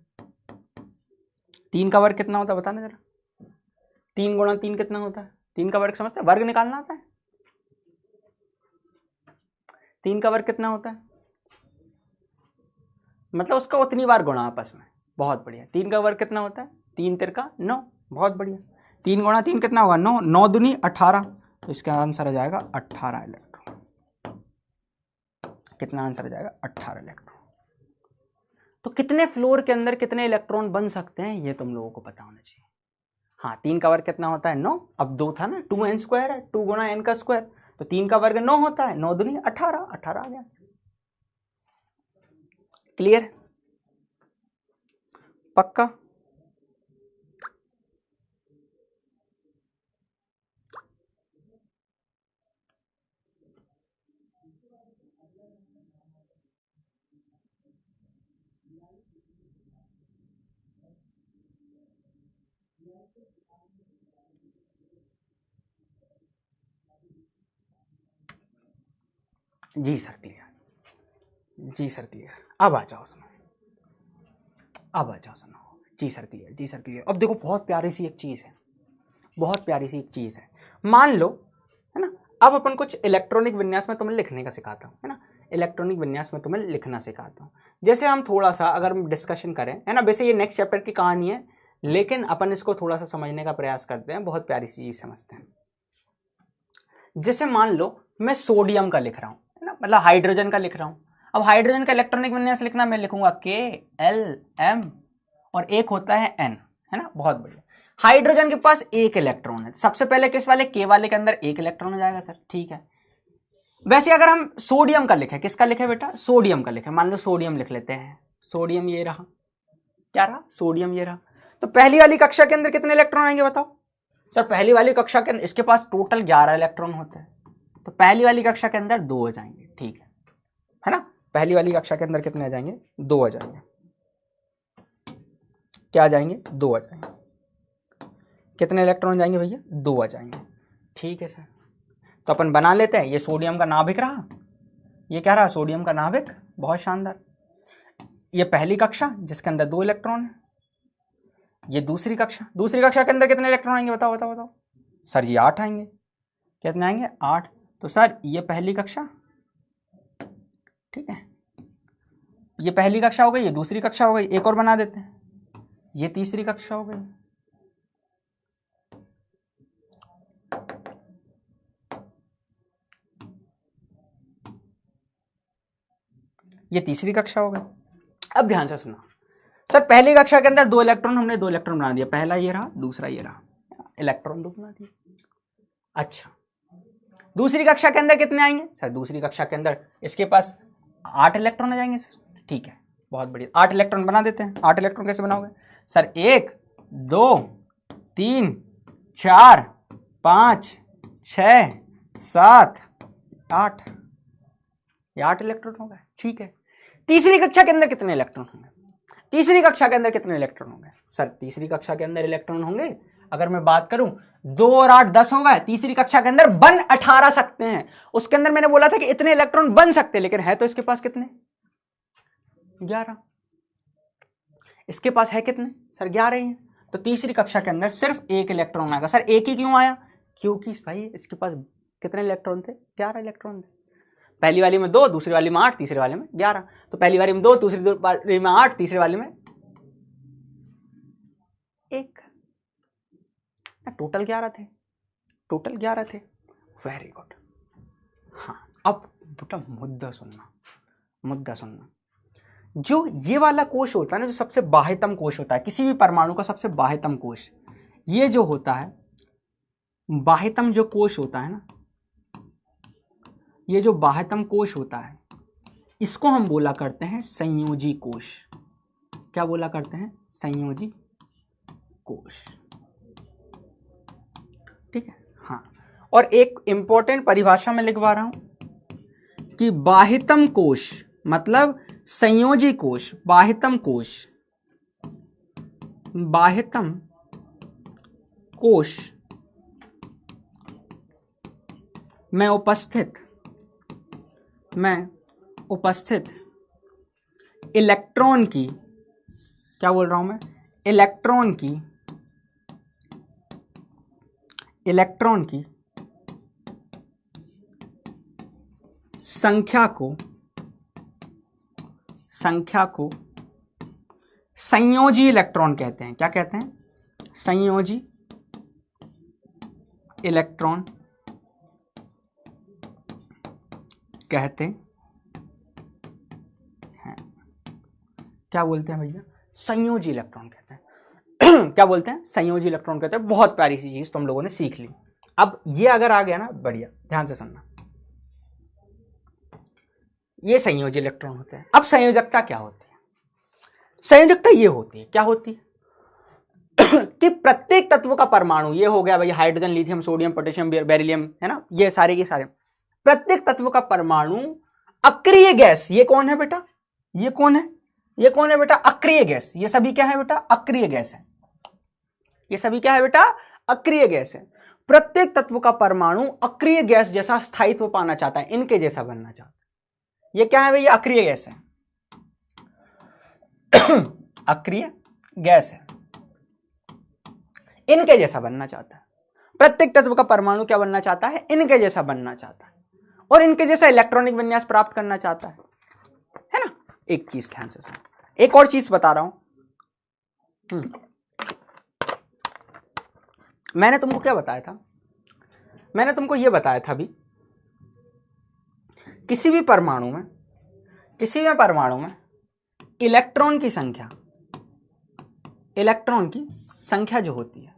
3 का वर्ग कितना होता है बताना जरा? 3 गुणा 3 कितना होता है? 3 का वर्ग समझते हैं? वर्ग निकालना आता है? 3 का वर्ग कितना होता है? मतलब उसका उतनी बार गुणा आपस में। बहुत बढ़िया। 3 का वर्ग कितना होता है? 3 तिरका 9। बहुत बढ़िया। 3 गुणा 3 कितना होगा? 9, 9 दूनी 18। तो इसका आंसर आ जाएगा 18 इलेक्ट्रॉन। कितना आंसर आ जाएगा? 18 इलेक्ट्रॉन। तो कितने फ्लोर के अंदर कितने इलेक्ट्रॉन बन सकते हैं ये तुम लोगों को पता होना चाहिए। हाँ, 3 का वर्ग कितना होता है? 9। अब 2 था ना, 2n² है, 2 गुणा n का स्क्वायर, तो 3 का वर्ग 9 होता है, 9 दूनी 18, 18 आ गया। क्लियर? पक्का? जी सर क्लियर, जी सर क्लियर। अब आ जाओ सुनो, जी सर क्लियर, जी सर क्लियर। अब देखो बहुत प्यारी सी एक चीज है, बहुत प्यारी सी एक चीज है। मान लो, है ना, अब अपन कुछ इलेक्ट्रॉनिक विन्यास में तुम्हें लिखने का सिखाता हूँ, है ना, इलेक्ट्रॉनिक विन्यास में तुम्हें लिखना सिखाता हूँ। जैसे हम थोड़ा सा अगर हम डिस्कशन करें, है ना, वैसे ये नेक्स्ट चैप्टर की कहानी है, लेकिन अपन इसको थोड़ा सा समझने का प्रयास करते हैं, बहुत प्यारी सी चीज समझते हैं। जैसे मान लो मैं सोडियम का लिख रहा हूँ, है ना, मतलब हाइड्रोजन का लिख रहा हूँ। अब हाइड्रोजन का इलेक्ट्रॉनिक विन्यास लिखना, मैं लिखूंगा K, L, M और एक होता है N, है ना, बहुत बढ़िया। हाइड्रोजन के पास एक इलेक्ट्रॉन है, सबसे पहले किस वाले? K वाले के अंदर एक इलेक्ट्रॉन हो जाएगा सर, ठीक है। वैसे अगर हम सोडियम का लिखे, किसका लिखे बेटा? सोडियम का लिखे, मान लो सोडियम लिख लेते हैं। सोडियम ये रहा, क्या रहा? सोडियम ये रहा। तो पहली वाली कक्षा के अंदर कितने इलेक्ट्रॉन आएंगे बताओ सर? पहली वाली कक्षा के अंदर इसके पास टोटल 11 इलेक्ट्रॉन होते हैं, तो पहली वाली कक्षा के अंदर 2 हो जाएंगे, ठीक है ना। पहली वाली कक्षा के अंदर कितने आ जाएंगे? 2 आ जाएंगे। क्या आ जाएंगे, 2 आ जाएंगे। कितने इलेक्ट्रॉन जाएंगे भैया, 2 आ जाएंगे। ठीक है सर, तो अपन बना लेते हैं। ये सोडियम का नाभिक रहा, ये क्या रहा, सोडियम का नाभिक। बहुत शानदार। ये पहली कक्षा जिसके अंदर 2 इलेक्ट्रॉन है। ये दूसरी कक्षा, दूसरी कक्षा के अंदर कितने इलेक्ट्रॉन आएंगे, बताओ बताओ बताओ सर जी। 8 आएंगे। कितने आएंगे, 8। तो सर ये पहली कक्षा, ठीक है, ये पहली कक्षा हो गई, ये दूसरी कक्षा हो गई। एक और बना देते हैं, ये तीसरी कक्षा हो गई। ये तीसरी कक्षा हो गई। अब ध्यान से सुना सर, पहली कक्षा के अंदर 2 इलेक्ट्रॉन, हमने 2 इलेक्ट्रॉन बना दिया। पहला ये रहा, दूसरा ये रहा, इलेक्ट्रॉन 2 बना दिए। अच्छा, दूसरी कक्षा के अंदर कितने आएंगे सर, दूसरी कक्षा के अंदर इसके पास 8 इलेक्ट्रॉन आ जाएंगे सर। ठीक है, बहुत बढ़िया। 8 इलेक्ट्रॉन बना देते हैं। 8 इलेक्ट्रॉन कैसे बनाओगे सर, 1 2 3 4 5 6 7 8, ये 8 इलेक्ट्रॉन हो गए। ठीक है, तीसरी कक्षा के अंदर कितने इलेक्ट्रॉन होंगे, तीसरी कक्षा के अंदर कितने इलेक्ट्रॉन होंगे सर, तीसरी कक्षा के अंदर इलेक्ट्रॉन होंगे, अगर मैं बात करूं 2 और 8 10 हो गए। तीसरी कक्षा के अंदर बन 18 सकते हैं। उसके अंदर मैंने बोला था कि इतने इलेक्ट्रॉन बन सकते हैं, लेकिन है तो इसके पास कितने, 11। इसके पास है कितने सर, 11 ही है। तो तीसरी कक्षा के अंदर सिर्फ 1 इलेक्ट्रॉन आएगा। सर 1 ही क्यों आया, क्योंकि भाई इसके पास कितने इलेक्ट्रॉन थे, 11 इलेक्ट्रॉन थे। पहली वाली में 2, दूसरी वाली में 8, तीसरी वाली में 11। तो पहली वाली में 2, दूसरी वाली में 8, तीसरी वाली में 1, टोटल 11 थे, टोटल 11 थे। Very good. हाँ, अब बेटा मुद्दा सुनना, मुद्दा सुनना। जो ये वाला कोश होता है ना, जो सबसे बाह्यतम कोश होता है किसी भी परमाणु का, सबसे बाह्यतम कोश, ये जो होता है बाह्यतम जो कोश होता है ना, ये जो बाह्यतम कोश होता है, इसको हम बोला करते हैं संयोजी कोश। क्या बोला करते हैं, संयोजी कोश। ठीक है, हाँ। और एक इंपॉर्टेंट परिभाषा में लिखवा रहा हूं कि बाह्यतम कोश मतलब संयोजी कोश, बाह्यतम कोश, बाह्यतम कोश में उपस्थित इलेक्ट्रॉन की, क्या बोल रहा हूं मैं, इलेक्ट्रॉन की संख्या को संयोजी इलेक्ट्रॉन कहते हैं। क्या कहते हैं, संयोजी इलेक्ट्रॉन कहते हैं। क्या बोलते हैं भैया, संयोजी इलेक्ट्रॉन कहते हैं। क्या बोलते हैं, संयोजी इलेक्ट्रॉन कहते हैं। बहुत प्यारी सी चीज तुम लोगों ने सीख ली। अब ये अगर आ गया ना, बढ़िया, ध्यान से सुनना। ये संयोजी इलेक्ट्रॉन होते हैं। अब संयोजकता क्या होती है, संयोजकता ये होती है, क्या होती है कि प्रत्येक तत्व का परमाणु, ये हो गया भाई hydrogen, lithium, sodium, potassium, beryllium, है ना, ये सारे के सारे, प्रत्येक तत्व का परमाणु अक्रिय गैस, ये कौन है बेटा, ये कौन है, ये कौन है बेटा, अक्रिय गैस। ये सभी क्या है बेटा, अक्रिय गैस है। ये सभी क्या है बेटा, अक्रिय गैस है। प्रत्येक तत्व का परमाणु अक्रिय गैस जैसा स्थायित्व पाना चाहता है, इनके जैसा बनना चाहता है। ये क्या है भाई, अक्रिय गैस है। अक्रिय गैस है, इनके जैसा बनना चाहता है। प्रत्येक तत्व का परमाणु क्या बनना चाहता है, इनके जैसा बनना चाहता है, और इनके जैसा इलेक्ट्रॉनिक विन्यास प्राप्त करना चाहता है ना। एक चीज ध्यान से सुनो, एक और चीज बता रहा हूं। मैंने तुमको क्या बताया था, मैंने तुमको यह बताया था अभी, किसी भी परमाणु में इलेक्ट्रॉन की संख्या जो होती है,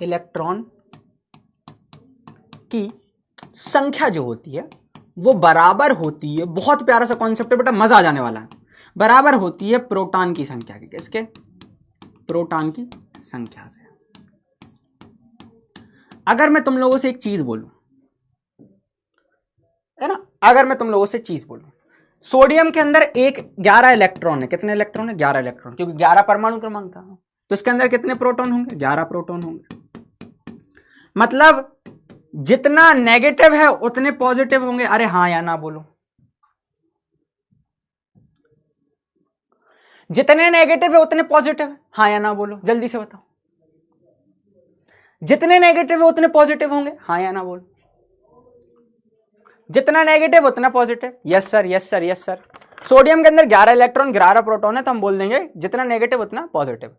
इलेक्ट्रॉन की संख्या जो होती है वो बराबर होती है, बहुत प्यारा सा कॉन्सेप्ट है बेटा, मजा आ जाने वाला है, बराबर होती है प्रोटॉन की संख्या के। किसके, प्रोटॉन की संख्या से। अगर मैं तुम लोगों से एक चीज बोलूं, है ना, अगर मैं तुम लोगों से चीज बोलूं, सोडियम के अंदर 11 इलेक्ट्रॉन है। कितने इलेक्ट्रॉन है, 11 इलेक्ट्रॉन, क्योंकि 11 परमाणु क्रमांक था। तो इसके अंदर कितने प्रोटॉन होंगे? 11 प्रोटॉन होंगे। मतलब जितना नेगेटिव है उतने पॉजिटिव होंगे। अरे हाँ या ना बोलो। जितने नेगेटिव है उतने पॉजिटिव, हाँ या ना बोलो, जल्दी से बताओ। जितने नेगेटिव है उतने पॉजिटिव होंगे, हाँ या ना बोलो। जितना नेगेटिव उतना positive. Yes sir, yes sir, yes sir. Sodium के अंदर 11 इलेक्ट्रॉन 11 प्रोटॉन है, तो हम बोल देंगे जितना नेगेटिव उतना पॉजिटिव।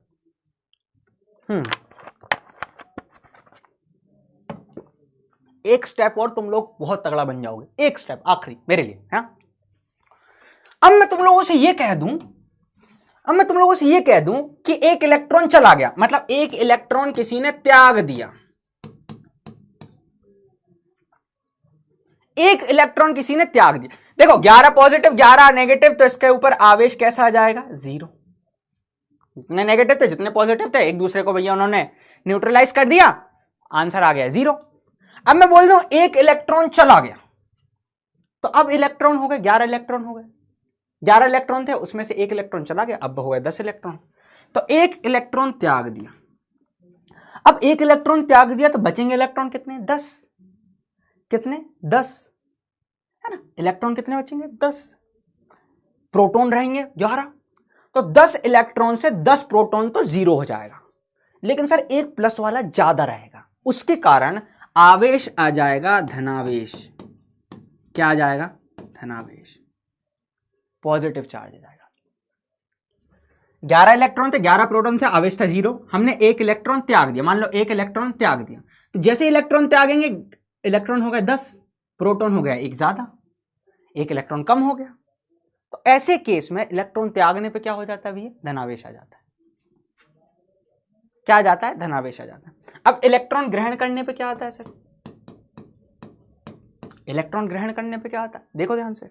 एक स्टेप और तुम लोग बहुत तगड़ा बन जाओगे। एक स्टेप आखिरी मेरे लिए, हाँ। अब मैं तुम लोगों से ये कह दूं कि एक इलेक्ट्रॉन चला गया, मतलब एक इलेक्ट्रॉन किसी ने त्याग दिया। एक इलेक्ट्रॉन किसी ने त्याग दिया। देखो 11 पॉजिटिव 11 नेगेटिव, तो इसके ऊपर आवेश कैसा आ जाएगा? 0। जितने नेगेटिव थे जितने पॉजिटिव थे एक दूसरे को भैया उन्होंने न्यूट्रलाइज कर दिया, आंसर आ गया 0। अब मैं बोल दूं एक इलेक्ट्रॉन चला गया, तो अब इलेक्ट्रॉन हो गए 11 इलेक्ट्रॉन हो गए। 11 इलेक्ट्रॉन थे, उसमें से एक इलेक्ट्रॉन चला गया, अब हो गए 10 इलेक्ट्रॉन। तो एक इलेक्ट्रॉन त्याग दिया। अब एक इलेक्ट्रॉन त्याग दिया तो बचेंगे इलेक्ट्रॉन कितने? 10। कितने? 10 है ना। इलेक्ट्रॉन कितने बचेंगे? 10। प्रोटॉन रहेंगे 11। तो 10 इलेक्ट्रॉन से 10 प्रोटॉन तो 0 हो जाएगा, लेकिन सर एक प्लस वाला ज्यादा रहेगा, उसके कारण आवेश आ जाएगा धनावेश। क्या आ जाएगा? धनावेश, पॉजिटिव चार्ज आ जाएगा। 11 इलेक्ट्रॉन थे 11 प्रोटॉन थे, आवेश था 0। हमने एक इलेक्ट्रॉन त्याग दिया, मान लो एक इलेक्ट्रॉन त्याग दिया, तो जैसे इलेक्ट्रॉन त्यागेंगे इलेक्ट्रॉन हो गए 10, प्रोटॉन हो गया एक ज्यादा, एक इलेक्ट्रॉन कम हो गया। तो ऐसे केस में इलेक्ट्रॉन त्यागने पे क्या हो जाता है भैया? धनावेश आ जाता है। क्या आ जाता है? धनावेश आ जाता है। अब इलेक्ट्रॉन ग्रहण करने पे क्या आता है सर? इलेक्ट्रॉन ग्रहण करने पे क्या आता है? देखो ध्यान से।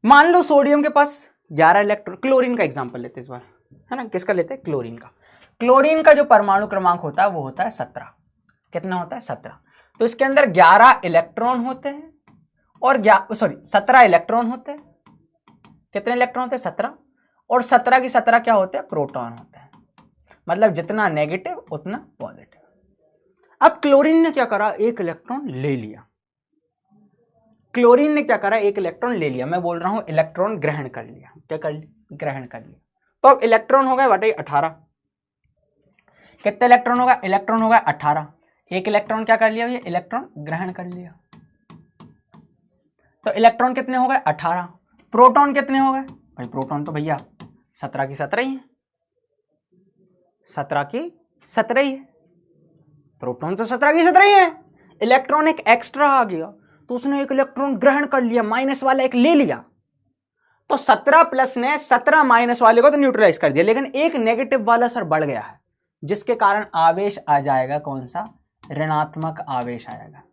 मान लो सोडियम के पास 11 इलेक्ट्रॉन, क्लोरीन का एग्जांपल लेते इस बार, है ना। किसका लेते हैं? क्लोरीन का। क्लोरीन का जो परमाणु क्रमांक होता है वो होता है 17। कितना होता है? 17। तो इसके अंदर 11 इलेक्ट्रॉन होते हैं और 17 इलेक्ट्रॉन होते हैं। कितने इलेक्ट्रॉन होते हैं? 17। और 17 की 17 क्या होते हैं? प्रोटॉन होते हैं। मतलब जितना नेगेटिव उतना पॉजिटिव। अब क्लोरीन ने क्या करा? एक इलेक्ट्रॉन ले लिया। क्लोरीन ने क्या करा? एक इलेक्ट्रॉन ले लिया। मैं बोल रहा हूं इलेक्ट्रॉन ग्रहण कर लिया। क्या कर लिया? ग्रहण कर लिया। तो अब इलेक्ट्रॉन हो गए बटे 18। कितने इलेक्ट्रॉन होगा? इलेक्ट्रॉन होगा 18। एक इलेक्ट्रॉन क्या कर लिया? ये इलेक्ट्रॉन ग्रहण कर लिया। तो इलेक्ट्रॉन कितने हो गए? 18। प्रोटॉन कितने हो गए? भाई प्रोटॉन तो भैया 17 की 17 ही है। 17 की 17 ही है। प्रोटॉन तो 17 की 17 ही है। इलेक्ट्रॉन एक एक्स्ट्रा आ गया, तो उसने एक इलेक्ट्रॉन ग्रहण कर लिया, माइनस वाला एक ले लिया। तो 17 प्लस ने 17 माइनस वाले को तो न्यूट्रलाइज कर दिया, लेकिन एक नेगेटिव वाला सर बढ़ गया है, जिसके कारण आवेश आ जाएगा कौन सा? ऋणात्मक आवेश आएगा,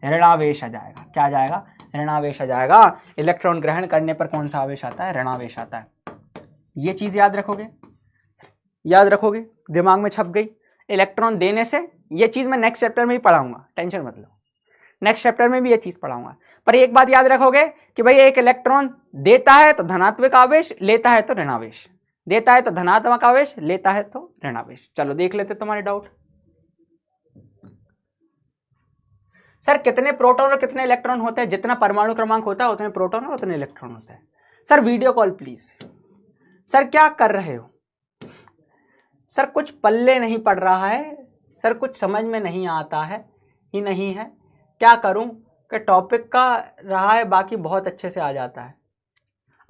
ऋणावेश आ जाएगा। क्या आ जाएगा? ऋणावेश आ जाएगा। इलेक्ट्रॉन ग्रहण करने पर कौन सा आवेश आता है? ऋणावेश आता है। ये चीज याद रखोगे, याद रखोगे, दिमाग में छप गई। इलेक्ट्रॉन देने से, ये चीज मैं नेक्स्ट चैप्टर में ही पढ़ाऊंगा, टेंशन मत लो, नेक्स्ट चैप्टर में भी ये चीज पढ़ाऊंगा। पर एक बात याद रखोगे कि भाई एक इलेक्ट्रॉन देता है तो धनात्मक आवेश, लेता है तो ऋणावेश, देता है तो धनात्मक आवेश, लेता है तो ऋणावेश। चलो देख लेते तुम्हारे डाउट। सर कितने प्रोटॉन और कितने इलेक्ट्रॉन होते हैं? जितना परमाणु क्रमांक होता है उतने प्रोटॉन और उतने इलेक्ट्रॉन होते हैं। Sir video call please. Sir क्या कर रहे हो? सर कुछ पल्ले नहीं पड़ रहा है, सर कुछ समझ में नहीं आता है ही नहीं है। क्या करूं कि टॉपिक का रहा है, बाकी बहुत अच्छे से आ जाता है,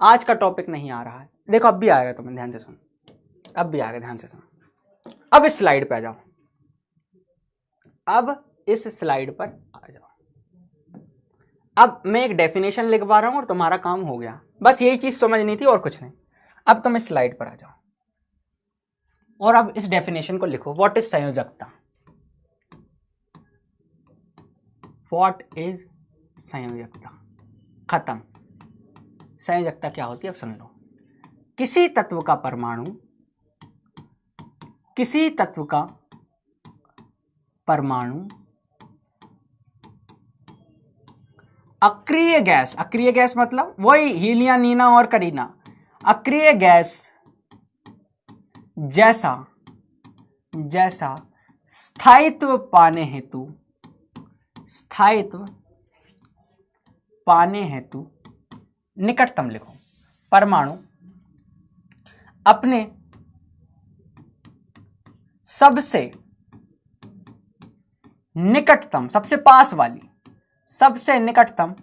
आज का टॉपिक नहीं आ रहा है। देखो अब भी आएगा, तुम्हें ध्यान से सुनो, अब भी आएगा, ध्यान से सुनो। अब इस स्लाइड पे आ जाओ, अब इस स्लाइड पर आ जाओ। अब मैं एक डेफिनेशन लिखवा रहा हूं और तुम्हारा काम हो गया, बस यही चीज समझनी थी और कुछ नहीं। अब तुम इस स्लाइड पर आ जाओ और अब इस डेफिनेशन को लिखो। व्हाट इज संयोजकता? व्हाट इज संयोजकता? खत्म। संयोजकता क्या होती है अब सुन लो। किसी तत्व का परमाणु, किसी तत्व का परमाणु अक्रिय गैस, अक्रिय गैस मतलब वही हीलिया, नीना और करीना, अक्रिय गैस जैसा जैसा स्थायित्व पाने हेतु, स्थायित्व पाने हेतु निकटतम लिखो, परमाणु अपने सबसे निकटतम, सबसे पास वाली, सबसे निकटतम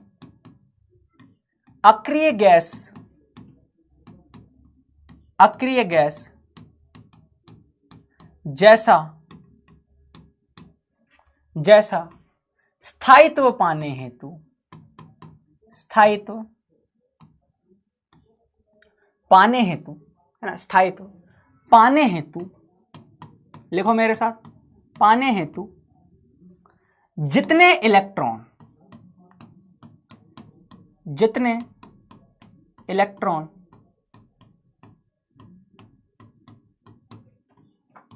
अक्रिय गैस, अक्रिय गैस जैसा जैसा स्थायित्व पाने हेतु, स्थायित्व पाने हेतु, है ना, स्थायित्व पाने हेतु लिखो मेरे साथ, पाने हेतु जितने इलेक्ट्रॉन, जितने इलेक्ट्रॉन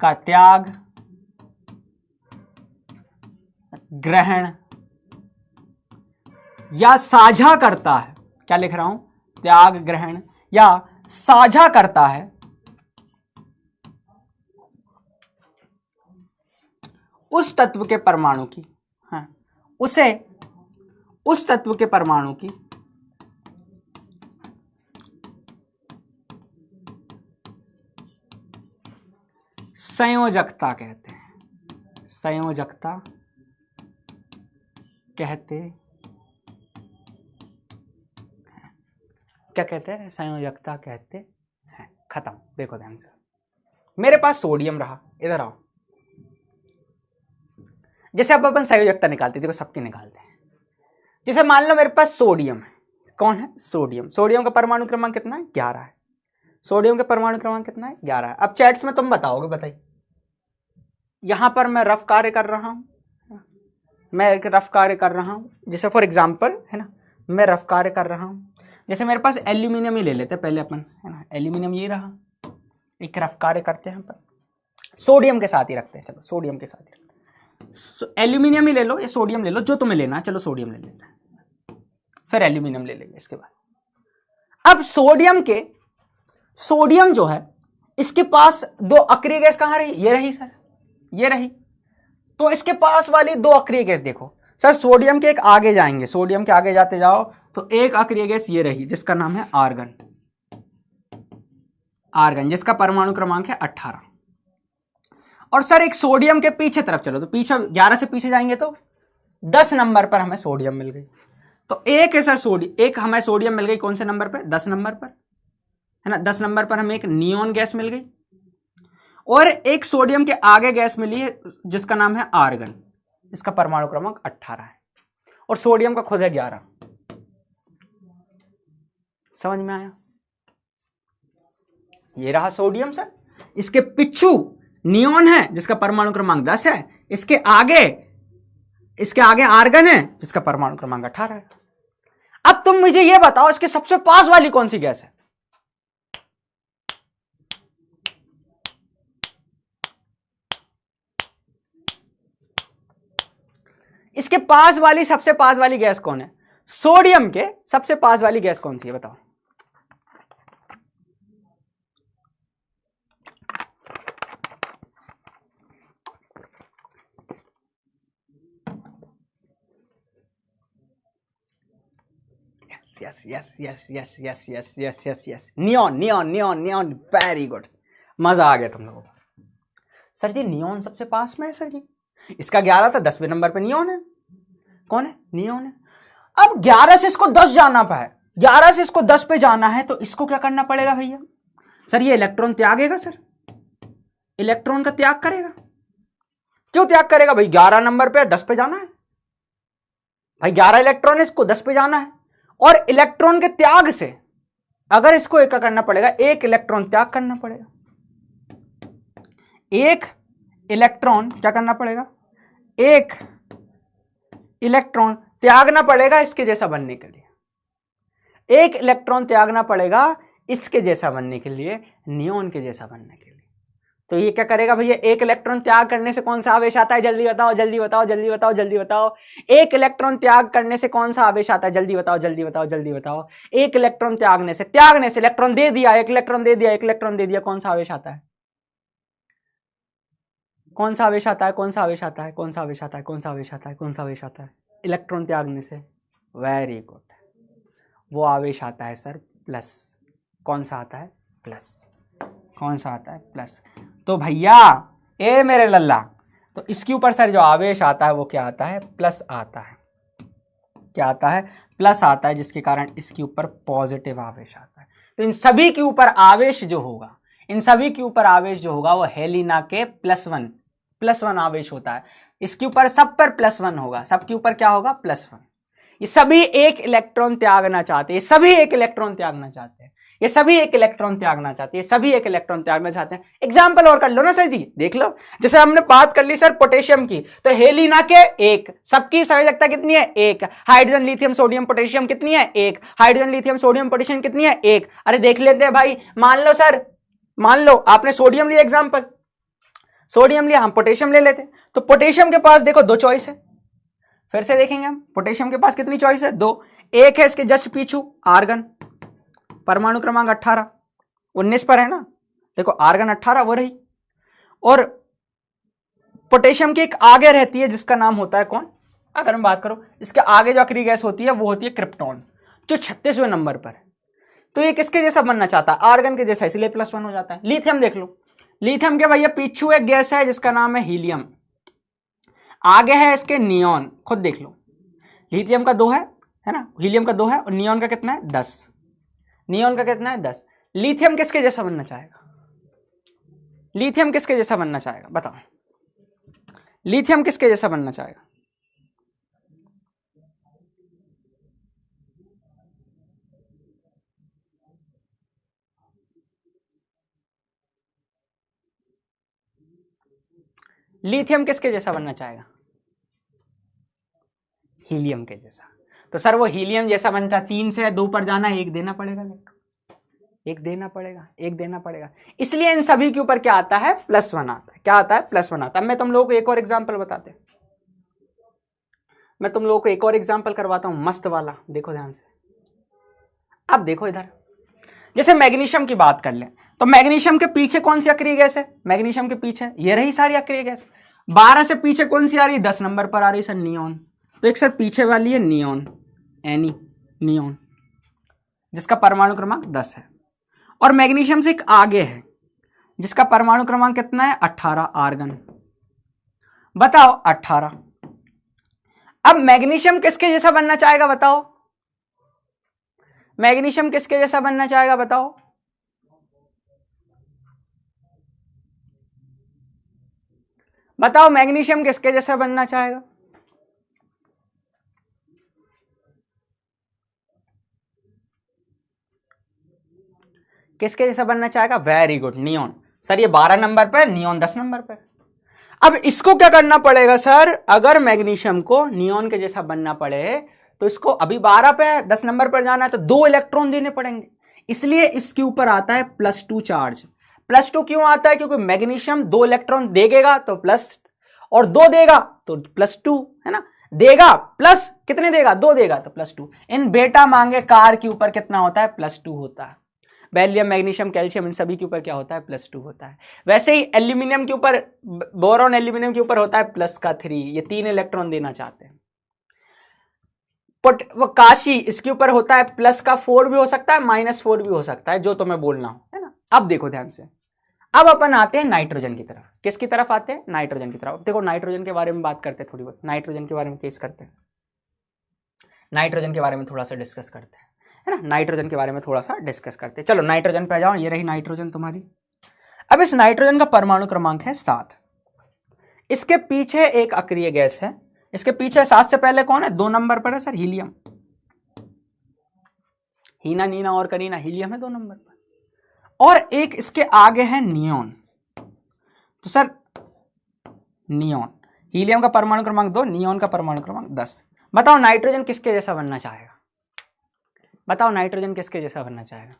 का त्याग, ग्रहण या साझा करता है, क्या लिख रहा हूं, त्याग, ग्रहण या साझा करता है, उस तत्व के परमाणु की, हाँ, उसे उस तत्व के परमाणु की संयोजकता कहते हैं, संयोजकता कहते हैं, क्या कहते हैं, संयोजकता कहते हैं। खत्म। देखो ध्यान से, मेरे पास सोडियम रहा, इधर आओ, जैसे अब अपन संयोजकता निकालते, देखो सबकी निकालते हैं। जैसे मान लो मेरे पास सोडियम है, कौन है, सोडियम, सोडियम का परमाणु क्रमांक कितना है, 11 है, सोडियम का परमाणु क्रमांक कितना है, 11 है। अब चैट्स में तुम बताओगे, बताइए, यहां पर मैं रफ कार्य कर रहा हूं, मैं एक रफ कार्य कर रहा हूं, जैसे फॉर एग्जांपल, है ना, मैं रफ कार्य कर रहा हूं, जैसे मेरे पास एल्यूमिनियम ही ले लेते हैं पहले अपन, है ना, एल्यूमिनियम ये रहा, एक रफ कार्य करते हैं अपन, सोडियम के साथ ही रखते हैं, चलो सोडियम के साथ ही रखते हैं, एल्यूमिनियम ही ले लो या सोडियम ले लो, जो तुम्हें लेना है, चलो सोडियम ले लेते हैं, फिर एल्यूमिनियम ले लेंगे इसके बाद। अब सोडियम जो है, इसके पास दो अक्रिय गैस कहां रही, ये रही सर, ये रही, तो इसके पास वाली दो अक्रिय गैस देखो सर, सोडियम के एक आगे जाएंगे, सोडियम के आगे जाते जाओ तो एक अक्रिय गैस ये रही, जिसका नाम है आर्गन, आर्गन जिसका परमाणु क्रमांक है 18। और सर एक सोडियम के पीछे तरफ चलो, तो पीछे 11 से पीछे जाएंगे तो 10 नंबर पर हमें सोडियम मिल गई, तो एक है सर एक हमें सोडियम मिल गई, कौन से नंबर पर, 10 नंबर पर, है ना, 10 नंबर पर हमें एक नियोन गैस मिल गई, और एक सोडियम के आगे गैस मिली है जिसका नाम है आर्गन, इसका परमाणु क्रमांक 18 है, और सोडियम का खुद है 11। समझ में आया, ये रहा सोडियम सर, इसके पिछू नियोन है जिसका परमाणु क्रमांक 10 है, इसके आगे आर्गन है जिसका परमाणु क्रमांक 18 है। अब तुम मुझे यह बताओ, इसके सबसे पास वाली कौन सी गैस है, इसके पास वाली, सबसे पास वाली गैस कौन है, सोडियम के सबसे पास वाली गैस कौन सी है, बताओ। Yes yes yes yes yes yes yes yes yes neon neon neon neon, very good, मजा आ गया तुम लोगों को। सर जी नियोन सबसे पास में है सर जी, इसका 11 था, 10वें नंबर पे नियोन है, कौन है, नियोन है। अब 11 से इसको 10 जाना है, 11 से इसको 10 पे जाना है, तो इसको क्या करना पड़ेगा भैया, सर ये इलेक्ट्रॉन त्यागेगा, सर इलेक्ट्रॉन का त्याग करेगा, क्यों त्याग करेगा भाई, 11 नंबर पे 10 पे जाना है भाई, 11 इलेक्ट्रॉन है, इसको 10 पे जाना है, और इलेक्ट्रॉन के त्याग से अगर इसको एक करना पड़ेगा, एक इलेक्ट्रॉन त्याग करना पड़ेगा, एक इलेक्ट्रॉन क्या करना पड़ेगा, एक इलेक्ट्रॉन त्यागना पड़ेगा इसके जैसा बनने के लिए, एक इलेक्ट्रॉन त्यागना पड़ेगा इसके जैसा बनने के लिए, नियोन के जैसा बनने के लिए। तो ये क्या करेगा भैया, एक इलेक्ट्रॉन त्याग करने से कौन सा आवेश आता है, जल्दी बताओ जल्दी बताओ जल्दी बताओ जल्दी बताओ, एक इलेक्ट्रॉन त्याग करने से कौन सा आवेश आता है, जल्दी बताओ जल्दी बताओ जल्दी बताओ, एक इलेक्ट्रॉन त्यागने से इलेक्ट्रॉन दे दिया, एक इलेक्ट्रॉन दे दिया, एक इलेक्ट्रॉन दे दिया, कौन सा आवेश आता है, कौन सा आवेश आता है, कौन सा आवेश आता है, कौन सा आवेश आता है, कौन सा आवेश आता है, कौन सा आवेश आता है? इलेक्ट्रॉन त्यागने से। वेरी गुड, वो आवेश आता है सर प्लस। कौन सा आता है? प्लस। कौन सा आता है? प्लस। तो भैया ए मेरे लल्ला, तो इसके ऊपर सर जो आवेश आता है वो क्या आता है? प्लस आता है। क्या आता है? प्लस आता है, जिसके कारण इसके ऊपर पॉजिटिव आवेश आता है। तो इन सभी के ऊपर आवेश जो होगा, इन सभी के ऊपर आवेश जो होगा वो हेलिना के +1 आवेश होता है। इसके ऊपर सब पर +1 होगा, सबके ऊपर क्या होगा? +1। ये सभी एक इलेक्ट्रॉन त्यागना चाहते हैं, ये सभी एक इलेक्ट्रॉन त्यागना चाहते हैं, ये सभी एक इलेक्ट्रॉन त्यागना चाहते हैं, ये सभी एक इलेक्ट्रॉन त्यागना चाहते हैं। एग्जाम्पल और कर लो ना सर जी, देख लो। जैसे हमने बात कर ली सर पोटेशियम की, तो हेलिना के 1, सबकी संयोजकता कितनी है? 1। हाइड्रोजन लिथियम सोडियम पोटेशियम कितनी है? 1। हाइड्रोजन लिथियम सोडियम पोटेशियम कितनी है? 1। अरे देख लेते हैं भाई, मान लो सर, मान लो आपने सोडियम लिया, एग्जाम्पल सोडियम लिया, हम पोटेशियम ले लेते। तो पोटेशियम के पास देखो 2 चॉइस है, फिर से देखेंगे हम, पोटेशियम के पास कितनी चॉइस है? 2। एक है इसके जस्ट पीछू आर्गन, परमाणु क्रमांक 18, 19 पर है ना, देखो आर्गन 18 वो रही। और पोटेशियम की एक आगे रहती है जिसका नाम होता है कौन? अगर मैं बात करूं, इसके आगे जो अक्रिय गैस होती है वो होती है क्रिप्टॉन, जो 36वें नंबर पर है। तो ये किसके जैसा बनना चाहता है? आर्गन के जैसा, इसलिए +1 हो जाता है। लिथियम देख लो, लिथियम के भैया पीछू एक गैस है जिसका नाम है हीलियम, आगे है इसके नियॉन, खुद देख लो। लिथियम का 2 है ना, हीलियम का 2 है, और नियॉन का कितना है? 10। नियॉन का कितना है? 10। लिथियम किसके जैसा बनना चाहेगा? लिथियम किसके जैसा बनना चाहेगा? बताओ, लिथियम किसके जैसा बनना चाहेगा? लिथियम किसके जैसा बनना चाहेगा? हीलियम के जैसा। तो सर वो हीलियम जैसा बनता, 3 से 2 पर जाना, 1 देना पड़ेगा, एक देना पड़ेगा, एक देना पड़ेगा। इसलिए इन सभी के ऊपर क्या आता है? +1 आता है। क्या आता है? +1 आता है। मैं तुम लोगों को एक और एग्जाम्पल बताते, मैं तुम लोगों को एक और एग्जाम्पल करवाता हूं मस्त वाला, देखो ध्यान से। अब देखो इधर, जैसे मैग्नीशियम की बात कर लें, तो मैग्नीशियम के पीछे कौन सी अक्रिय गैस है? मैग्नीशियम के पीछे ये रही सारी अक्रिय गैस। 12 से पीछे कौन सी आ रही? 10 नंबर पर आ रही सर, नियॉन। तो एक सर पीछे वाली है नियॉन, एनी नियॉन, जिसका परमाणु क्रमांक 10 है। और मैग्नीशियम से एक आगे है जिसका परमाणु क्रमांक कितना है? 18, आर्गन। बताओ 18। अब मैग्नीशियम किसके जैसा बनना चाहेगा? बताओ, मैग्नीशियम किसके जैसा बनना चाहेगा? बताओ। बताओ मैग्नीशियम किसके जैसा बनना चाहेगा? किसके जैसा बनना चाहेगा? Very good, neon. सर ये 12 नंबर पर, नियॉन 10 नंबर पर। अब इसको क्या करना पड़ेगा सर? अगर मैग्नीशियम को नियॉन के जैसा बनना पड़े तो इसको अभी 12 पे है, 10 नंबर पर जाना है, तो 2 इलेक्ट्रॉन देने पड़ेंगे। इसलिए इसके ऊपर आता है +2 चार्ज। +2 क्यों आता है? क्योंकि मैग्नीशियम 2 इलेक्ट्रॉन देगा तो प्लस, और 2 देगा तो +2, है ना। देगा प्लस, कितने देगा? 2 देगा तो +2। इन बेटा मांगे कार के ऊपर कितना होता है? +2 होता है। बेरिलियम, मैग्नीशियम, कैल्शियम, इन सभी के ऊपर क्या होता है? +2 होता है। वैसे ही एल्यूमिनियम के ऊपर, बोरॉन एल्यूमिनियम के ऊपर होता है +3, ये 3 इलेक्ट्रॉन देना चाहते हैं। वो काशी, इसके ऊपर होता है +4 भी हो सकता है, -4 भी हो सकता है, जो तुम्हें बोलना हो, है ना। अब देखो ध्यान से, अब अपन आते हैं नाइट्रोजन की तरफ। किसकी तरफ आते हैं? नाइट्रोजन की तरफ। देखो नाइट्रोजन के बारे में बात करते हैं, थोड़ी बहुत नाइट्रोजन के बारे में केस करते हैं, नाइट्रोजन के बारे में थोड़ा सा डिस्कस करते हैं, है ना। नाइट्रोजन के बारे में थोड़ा सा डिस्कस करते हैं। चलो नाइट्रोजन पे आ जाओ, ये रही नाइट्रोजन तुम्हारी। अब इस नाइट्रोजन का परमाणु क्रमांक है 7। इसके पीछे एक अक्रिय गैस है, इसके पीछे 7 से पहले कौन है? 2 नंबर पर है सर, हीलियम। हीना, नीना और करीना, हीलियम है 2 नंबर पर। और एक इसके आगे है नियॉन। तो सर नियॉन, हीलियम का परमाणु क्रमांक 2, नियॉन का परमाणु क्रमांक 10। बताओ नाइट्रोजन किसके जैसा बनना चाहेगा? बताओ नाइट्रोजन किसके जैसा बनना चाहेगा?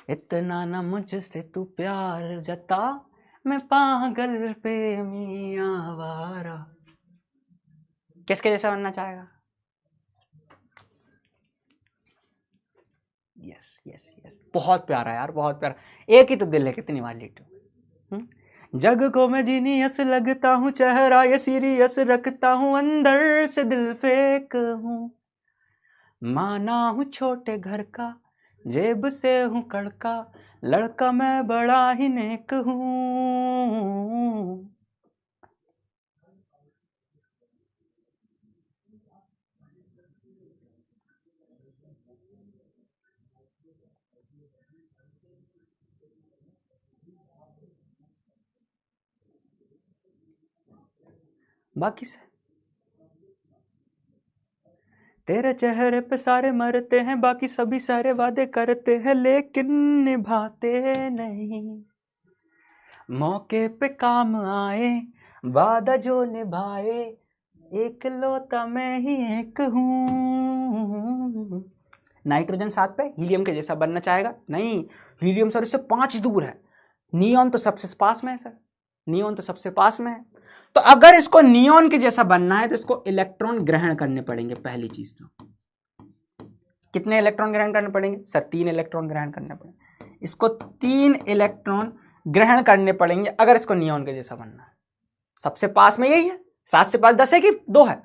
इतना ना मुझसे तू प्यार जता, मैं पागल पे मियां आवारा। किसके जैसा बनना चाहेगा? यस यस यस, बहुत प्यारा यार, बहुत प्यारा। एक ही तो दिल है, कितनी वाली जग को मैं जीनियस लगता हूँ, चेहरा ये सीरियस रखता हूँ, अंदर से दिल फेक हूँ। माना हूँ छोटे घर का, जेब से हूँ कड़का, लड़का मैं बड़ा ही नेक हूँ। बाकी से तेरे चेहरे पे सारे मरते हैं, बाकी सभी सारे वादे करते हैं, लेकिन निभाते नहीं। मौके पे काम आए, वादा जो निभाए, एक लौता मैं ही एक हूँ। नाइट्रोजन 7 पे हीलियम के जैसा बनना चाहेगा? नहीं, हीलियम सर इससे 5 दूर है। नियॉन तो सबसे पास में है सर, नियॉन तो सबसे पास में है। तो अगर इसको नियॉन के जैसा बनना है तो इसको इलेक्ट्रॉन ग्रहण करने पड़ेंगे। पहली चीज तो कितने इलेक्ट्रॉन ग्रहण करने पड़ेंगे सर? 3 इलेक्ट्रॉन ग्रहण करने पड़ेंगे। इसको 3 इलेक्ट्रॉन ग्रहण करने पड़ेंगे अगर इसको नियॉन के जैसा बनना है। सबसे पास में यही है, 7 से 5 10 है कि 2 है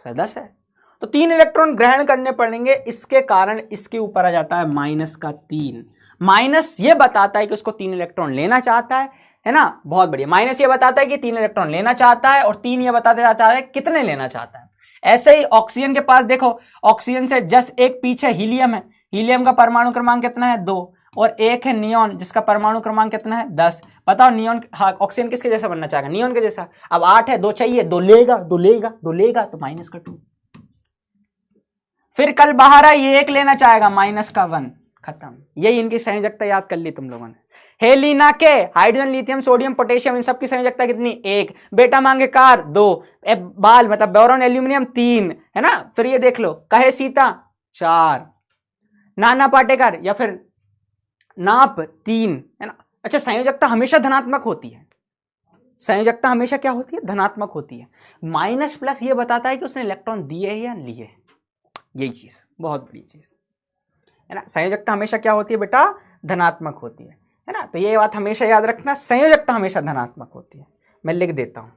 सर? 10 है। तो 3 इलेक्ट्रॉन ग्रहण करने पड़ेंगे। इसके कारण इसके ऊपर आ जाता है -3। माइनस ये बताता है कि उसको 3 इलेक्ट्रॉन लेना चाहता है ना? बहुत बढ़िया। माइनस ये बताता है कि 3 इलेक्ट्रॉन लेना चाहता है, और 3 ये बताता जाता है कितने लेना चाहता है। ऐसे ही ऑक्सीजन के पास देखो, ऑक्सीजन से जस्ट एक पीछे हीलियम है। हीलियम का परमाणु क्रमांक कितना है? 2। और एक है नियॉन जिसका परमाणु क्रमांक कितना है? 10। बताओ नियॉन, हाँ, ऑक्सीजन किसके जैसा बनना चाहेगा? नियॉन के जैसा। अब 8 है, 2 चाहिए, 2 लेगा, 2 लेगा, 2 लेगा, तो -2। फिर कल बाहर है, ये 1 लेना चाहेगा, -1। खत्म। यही इनकी संयोजकता याद कर ली तुम लोगों ने। हेलिना के हाइड्रोजन, लिथियम, सोडियम, पोटेशियम, इन सब की संयोजकता कितनी? 1। बेटा मांगे कार, 2। बाल मतलब बोरॉन, एल्यूमिनियम, 3 है ना? फिर ये देख लो, कहे सीता, 4। नाना पाटेकर या फिर नाप, 3 है ना? अच्छा, संयोजकता हमेशा धनात्मक होती है। संयोजकता हमेशा क्या होती है? धनात्मक होती है। माइनस प्लस ये बताता है कि उसने इलेक्ट्रॉन दिए या लिए। यही चीज बहुत बड़ी चीज है ना। संयोजकता हमेशा क्या होती है बेटा? धनात्मक होती है ना? तो ये बात हमेशा याद रखना, संयोजकता हमेशा धनात्मक होती है। मैं लिख देता हूं,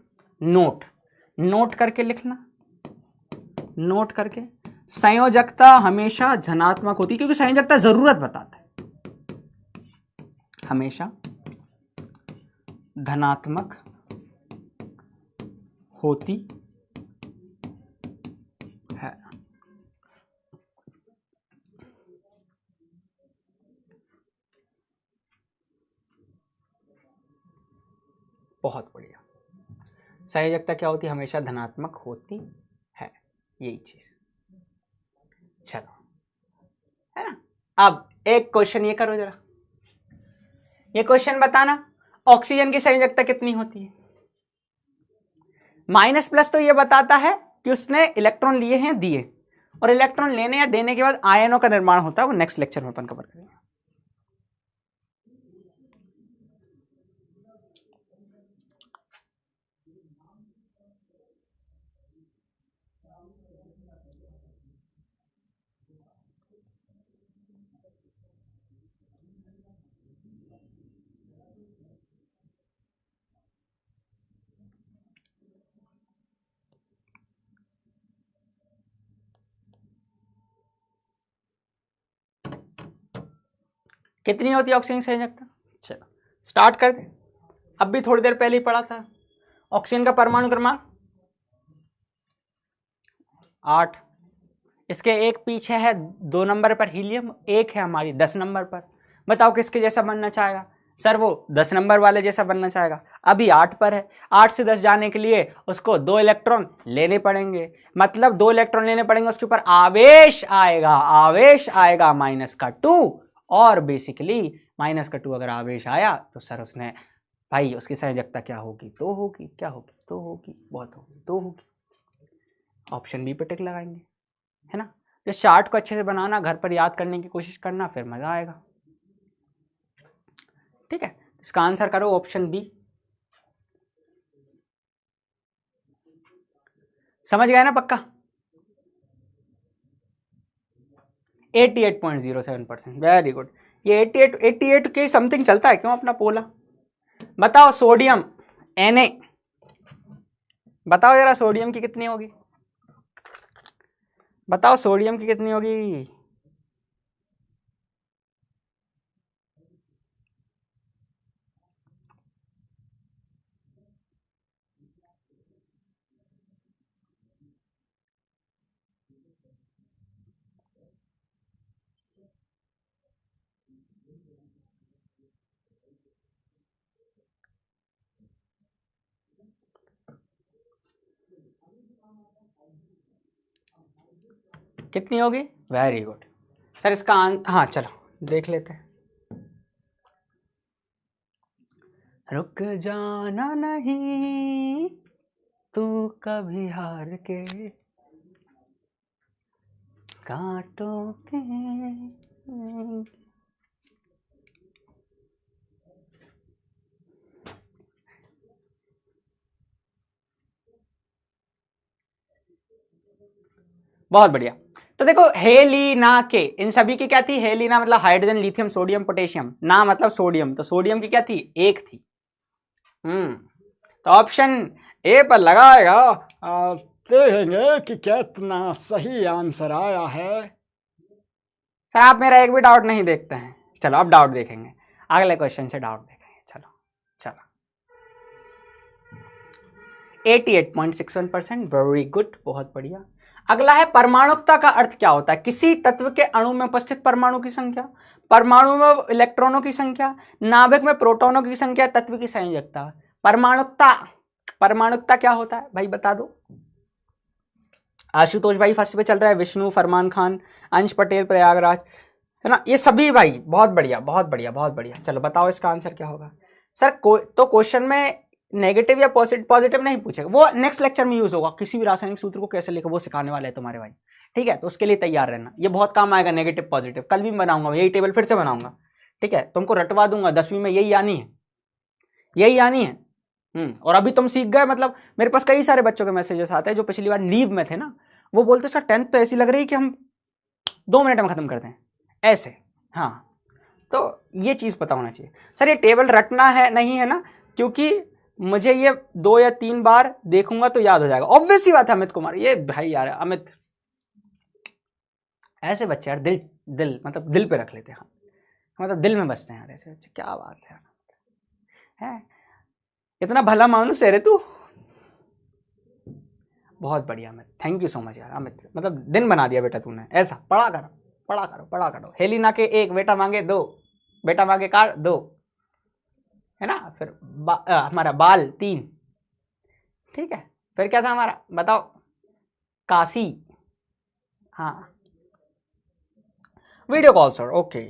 नोट करके लिखना, नोट करके। संयोजकता हमेशा धनात्मक होती है क्योंकि संयोजकता जरूरत बताता है, हमेशा धनात्मक होती है। बहुत बढ़िया। संयोजकता क्या होती है? हमेशा धनात्मक होती है। यही चीज। चलो, है ना? अब एक क्वेश्चन ये करो जरा, ये क्वेश्चन बताना, ऑक्सीजन की संयोजकता कितनी होती है? माइनस प्लस तो ये बताता है कि उसने इलेक्ट्रॉन लिए हैं, दिए, और इलेक्ट्रॉन लेने या देने के बाद आयनों का निर्माण होता है। वो नेक्स्ट लेक्चर में अपन कवर करेंगे। कितनी होती है ऑक्सीजन की संयोजकता? चलो स्टार्ट कर दे। अब भी थोड़ी देर पहले ही पढ़ा था। ऑक्सीजन का परमाणु क्रमांक 8। इसके एक पीछे है 2 नंबर पर हीलियम, एक है हमारी 10 नंबर पर। बताओ किसके जैसा बनना चाहेगा? सर वो 10 नंबर वाले जैसा बनना चाहेगा। अभी 8 पर है, 8 से 10 जाने के लिए उसको 2 इलेक्ट्रॉन लेने पड़ेंगे। मतलब 2 इलेक्ट्रॉन लेने पड़ेंगे, उसके ऊपर आवेश आएगा, -2। और बेसिकली -2 अगर आवेश आया तो सर उसने, भाई उसकी संयोजकता क्या होगी? 2 होगी। क्या होगी? 2 होगी। बहुत होगी, 2 होगी। ऑप्शन बी पे टिक लगाएंगे, है ना? इस चार्ट को अच्छे से बनाना, घर पर याद करने की कोशिश करना, फिर मजा आएगा। ठीक है, इसका आंसर करो ऑप्शन बी। समझ गए ना पक्का? 88.07%। Very good. ये 88 के समथिंग चलता है क्यों अपना पोला? बताओ सोडियम Na। बताओ जरा सोडियम की कितनी होगी, बताओ सोडियम की कितनी होगी। कितनी होगी? Very good sir. इसका हाँ चलो देख लेते हैं। रुक जाना नहीं तू कभी हार के, कांटों के। बहुत बढ़िया। तो देखो हेलिना के, इन सभी की क्या थी? हेलिना मतलब हाइड्रोजन, लिथियम, सोडियम, पोटेशियम, ना मतलब सोडियम, तो सोडियम की क्या थी? एक थी। तो ऑप्शन ए पर लगाएगा, देखेंगे कि कितना सही आंसर आया है। सर आप मेरा एक भी डाउट नहीं देखते हैं। चलो अब डाउट देखेंगे, अगले क्वेश्चन से डाउट देखेंगे। चलो चलो 88.61%, वेरी गुड, बहुत बढ़िया। अगला है परमाणुकता का अर्थ क्या होता है? किसी तत्व के अणु में उपस्थित परमाणु की संख्या, परमाणु में इलेक्ट्रॉनों की संख्या, नाभिक में प्रोटॉनों की संख्या, तत्व की संयोजकता। परमाणुकता, परमाणुकता क्या होता है भाई बता दो। आशुतोष भाई फर्स्ट पे चल रहा है, विष्णु, फरमान खान, अंश पटेल, प्रयागराज, है ना, ये सभी भाई बहुत बढ़िया बहुत बढ़िया बहुत बढ़िया। चलो बताओ इसका आंसर क्या होगा। सर तो क्वेश्चन में नेगेटिव या पॉजिटिव नहीं पूछेगा, वो नेक्स्ट लेक्चर में यूज होगा। किसी भी रासायनिक सूत्र को कैसे लिखो वो सिखाने वाले हैं तुम्हारे भाई, ठीक है? तो उसके लिए तैयार रहना, ये बहुत काम आएगा नेगेटिव पॉजिटिव। कल भी बनाऊंगा यही टेबल, फिर से बनाऊंगा, ठीक है? तुमको रटवा दूंगा, 10वीं में यही आनी है, यही आनी है। और अभी तुम सीख गए, मतलब मेरे पास कई सारे बच्चों के मैसेजेस आते हैं जो पिछली बार नीव में थे ना, वो बोलते सर 10th तो ऐसी लग रही है कि हम 2 मिनट में खत्म करते हैं ऐसे। हाँ तो ये चीज पता होना चाहिए। सर ये टेबल रटना है नहीं है ना, क्योंकि मुझे ये 2 या 3 बार देखूंगा तो याद हो जाएगा। ऑब्वियस सी बात है अमित कुमार, ये भाई यार अमित ऐसे बच्चे यार दिल दिल मतलब दिल पे रख लेते हैं, मतलब दिल में बसते हैं यार ऐसे बच्चे, क्या बात है? इतना भला मानुस है रे तू, बहुत बढ़िया Amit, thank you so much यार अमित, मतलब दिन बना दिया बेटा तूने। ऐसा पढ़ा करो पढ़ा करो पढ़ा करो। हेलिना के 1, बेटा मांगे 2, बेटा मांगे कार 2, है ना? फिर हमारा बाल 3, ठीक है? फिर क्या था हमारा बताओ? काशी, हाँ video call sir, okay.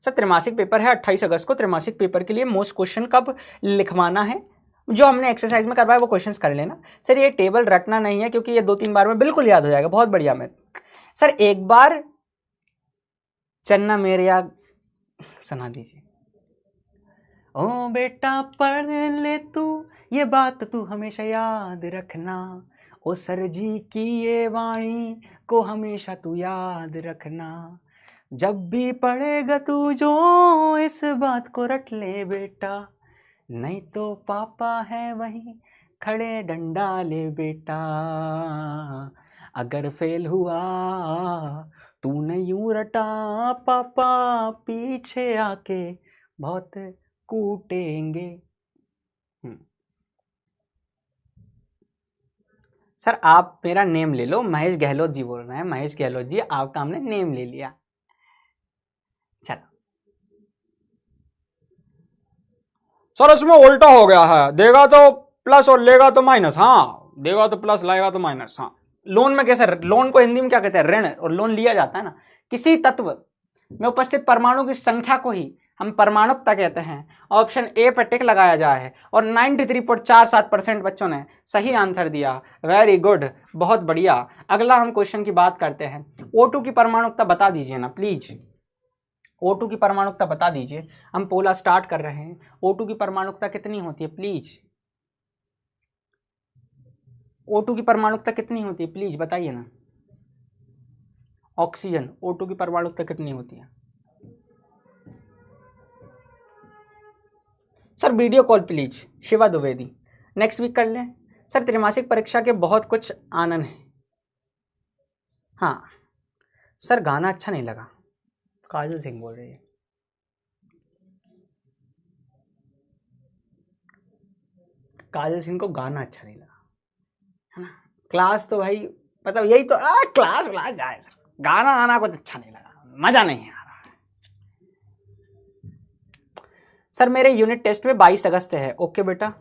Sir त्रैमासिक पेपर है 28 अगस्त को, त्रैमासिक पेपर के लिए मोस्ट क्वेश्चन कब लिखवाना है? जो हमने एक्सरसाइज में करवाया वो क्वेश्चंस कर लेना। सर ये टेबल रटना नहीं है क्योंकि ये 2-3 बार में बिल्कुल याद हो जाएगा। बहुत बढ़िया मैं सर एक बार चन्ना मेरे याद सुना दीजिए। ओ बेटा पढ़ ले तू, ये बात तू हमेशा याद रखना, ओ सर जी की ये वाणी को हमेशा तू याद रखना। जब भी पढ़ेगा तू जो इस बात को रट ले बेटा, नहीं तो पापा है वहीं खड़े डंडा ले बेटा। अगर फेल हुआ तूने यूं रटा, पापा पीछे आके बहुत कूटेंगे। सर आप मेरा नेम ले लो, महेश गहलोत जी बोल रहे हैं। महेश गहलोत जी आपका हमने नेम ले लिया। चलो सर इसमें उल्टा हो गया है, देगा तो प्लस और लेगा तो माइनस। हाँ देगा तो प्लस लाएगा तो माइनस। हाँ लोन में कैसे, लोन को हिंदी में क्या कहते हैं? ऋण। और लोन लिया जाता है ना। किसी तत्व में उपस्थित परमाणु की संख्या को ही हम परमाणुकता कहते हैं। ऑप्शन ए पर टिक लगाया जाए है और 93.47% बच्चों ने सही आंसर दिया। वेरी गुड, बहुत बढ़िया। अगला हम क्वेश्चन की बात करते हैं। O2 की परमाणुकता बता दीजिए ना प्लीज, O2 की परमाणुकता बता दीजिए। हम पोला स्टार्ट कर रहे हैं। O2 की परमाणुकता कितनी होती है प्लीज? O2 की परमाणुकता कितनी होती है प्लीज बताइए ना। ऑक्सीजन, O2 की परमाणुकता कितनी होती है? Sir video call please, Shiva Dwivedi. Next week कर लें। सर त्रैमासिक परीक्षा के बहुत कुछ आनंद है। हाँ सर गाना अच्छा नहीं लगा, काजल सिंह बोल रही है। काजल सिंह को गाना अच्छा नहीं लगा, है ना। क्लास तो भाई मतलब यही तो क्लास जाए सर, गाना आना कुछ अच्छा नहीं लगा, मजा नहीं आ रहा है। सर मेरे यूनिट टेस्ट में 22 अगस्त है। ओके बेटा।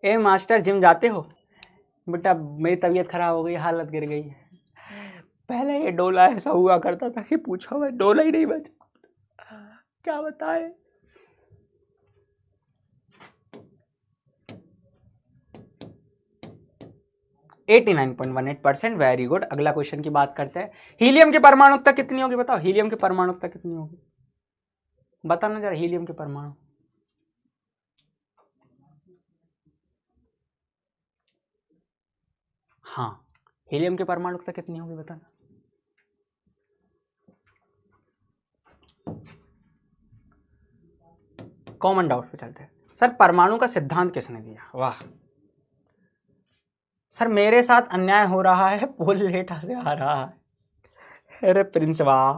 ए मास्टर जिम जाते हो? बेटा मेरी तबीयत खराब हो गई, हालत गिर गई है। पहले ये डोला ऐसा हुआ करता था कि पूछो, मैं डोला ही नहीं बचा, क्या बताए। %89.18, वेरी गुड। अगला क्वेश्चन की बात करते हैं। हीलियम की परमाणुकता कितनी होगी बताओ, हीलियम की परमाणुकता कितनी होगी बताना जरा, हीलियम के परमाणु। हाँ हीलियम की परमाणुकता कितनी होगी बताना। कॉमन डाउट पे चलते हैं। सर परमाणु का सिद्धांत किसने दिया? वाह सर मेरे साथ अन्याय हो रहा है, पोल लेटा से आ रहा है। अरे प्रिंस वाह,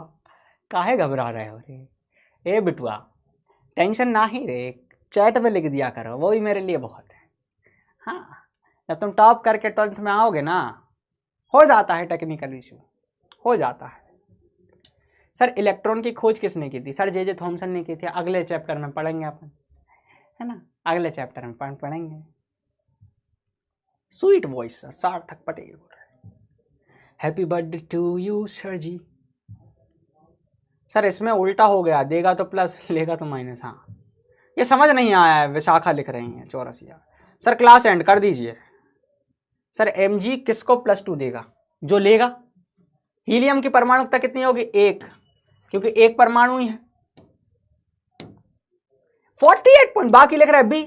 काहे घबरा रहे हो रे? ए बिटुआ टेंशन ना ही रे, चैट में लिख दिया करो, वो ही मेरे लिए बहुत है। हाँ जब तुम टॉप करके 12th में आओगे ना, हो जाता है टेक्निकल इशू, हो जाता है। सर इलेक्ट्रॉन की खोज किसने की थी? सर जे थॉमसन ने की थी। अगले चैप्टर में पढ़ेंगे अपन, है ना, अगले चैप्टर में पढ़ेंगे। स्वीट वॉइस सर, सार्थक पटेल बोल रहे हैं। Happy birthday to you sir ji. Sir इसमें उल्टा हो गया, देगा तो प्लस लेगा तो माइनस। हाँ ये समझ नहीं आया है, विशाखा लिख रही हैं 84। सर क्लास एंड कर दीजिए। सर mg किसको +2 देगा? जो लेगा। हीलियम की परमाणुकता कितनी होगी? 1, क्योंकि एक परमाणु ही है। 48 पॉइंट, बाकी लिख रहा है बी।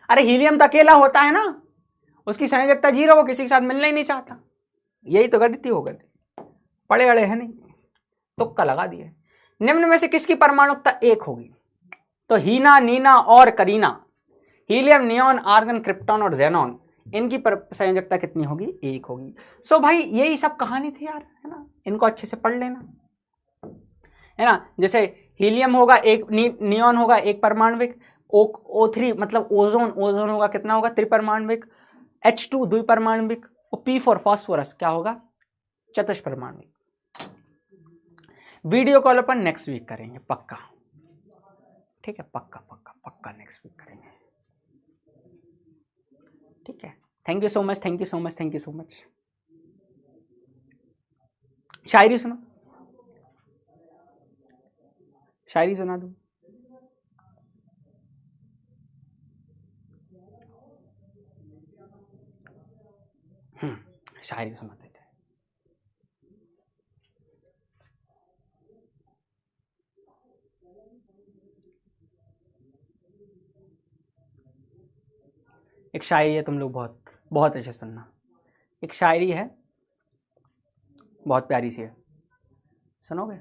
अरे हीलियम तो अकेला होता है ना, उसकी संयोजकता 0, वो किसी के साथ मिलना ही नहीं चाहता। यही तो गलती हो गई, पड़े अड़े है नहीं, तुक्का लगा दिए। निम्न में से किसकी परमाणुकता 1 होगी? तो हीना, नीना और Kareena, helium, neon, argon, krypton और जेनॉन, इनकी संयोजकता कितनी होगी? 1 होगी। सो भाई यही सब कहानी थी यार, है ना, इनको अच्छे से पढ़ लेना, है ना। जैसे हीलियम होगा 1, नियॉन होगा 1 परमाणविक, O3 मतलब ओजोन, ओजोन होगा कितना होगा? त्रिपरमाणविक, H2 द्विपरमाणविक, और P फॉर फास्फोरस क्या होगा? चतुष्परमाणविक। वीडियो कॉल अपन नेक्स्ट वीक करेंगे पक्का, ठीक है, पक्का पक्का पक्का नेक्स्ट वीक करेंगे, ठीक है। Thank you so much, thank you so much, thank you so much. शायरी सुनो, शायरी सुना दूं? शायरी सुना देते हैं। एक शायरी है, तुम लोग बहुत बहुत अच्छे सुनना। एक शायरी है, बहुत प्यारी सी है, सुनोगे?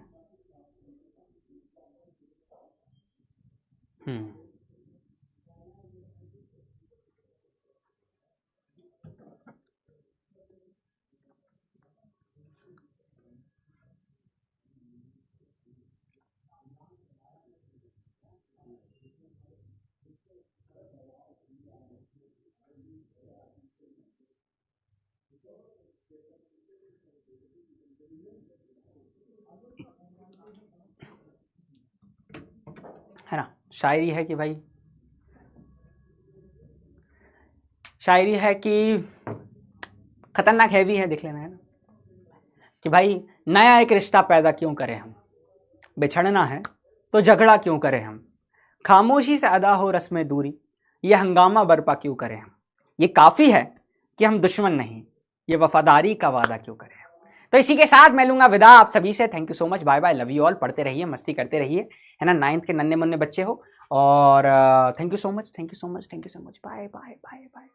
है ना। शायरी है कि भाई, शायरी है कि खतरनाक हैवी है, देख लेना, है ना। कि भाई नया एक रिश्ता पैदा क्यों करें हम, बिछड़ना है तो झगड़ा क्यों करें हम, खामोशी से अदा हो रस्म दूरी, ये हंगामा बर्पा क्यों करें हम, ये काफी है कि हम दुश्मन नहीं, ये वफादारी का वादा क्यों करें हम। तो इसी के साथ मैं लूंगा विदा आप सभी से। Thank you so much, bye bye, love you all. पढ़ते रहिए, मस्ती करते रहिए, है ना। 9th के नन्हे मुन्ने बच्चे हो, और thank you so much, thank you so much, thank you so much, bye bye bye bye.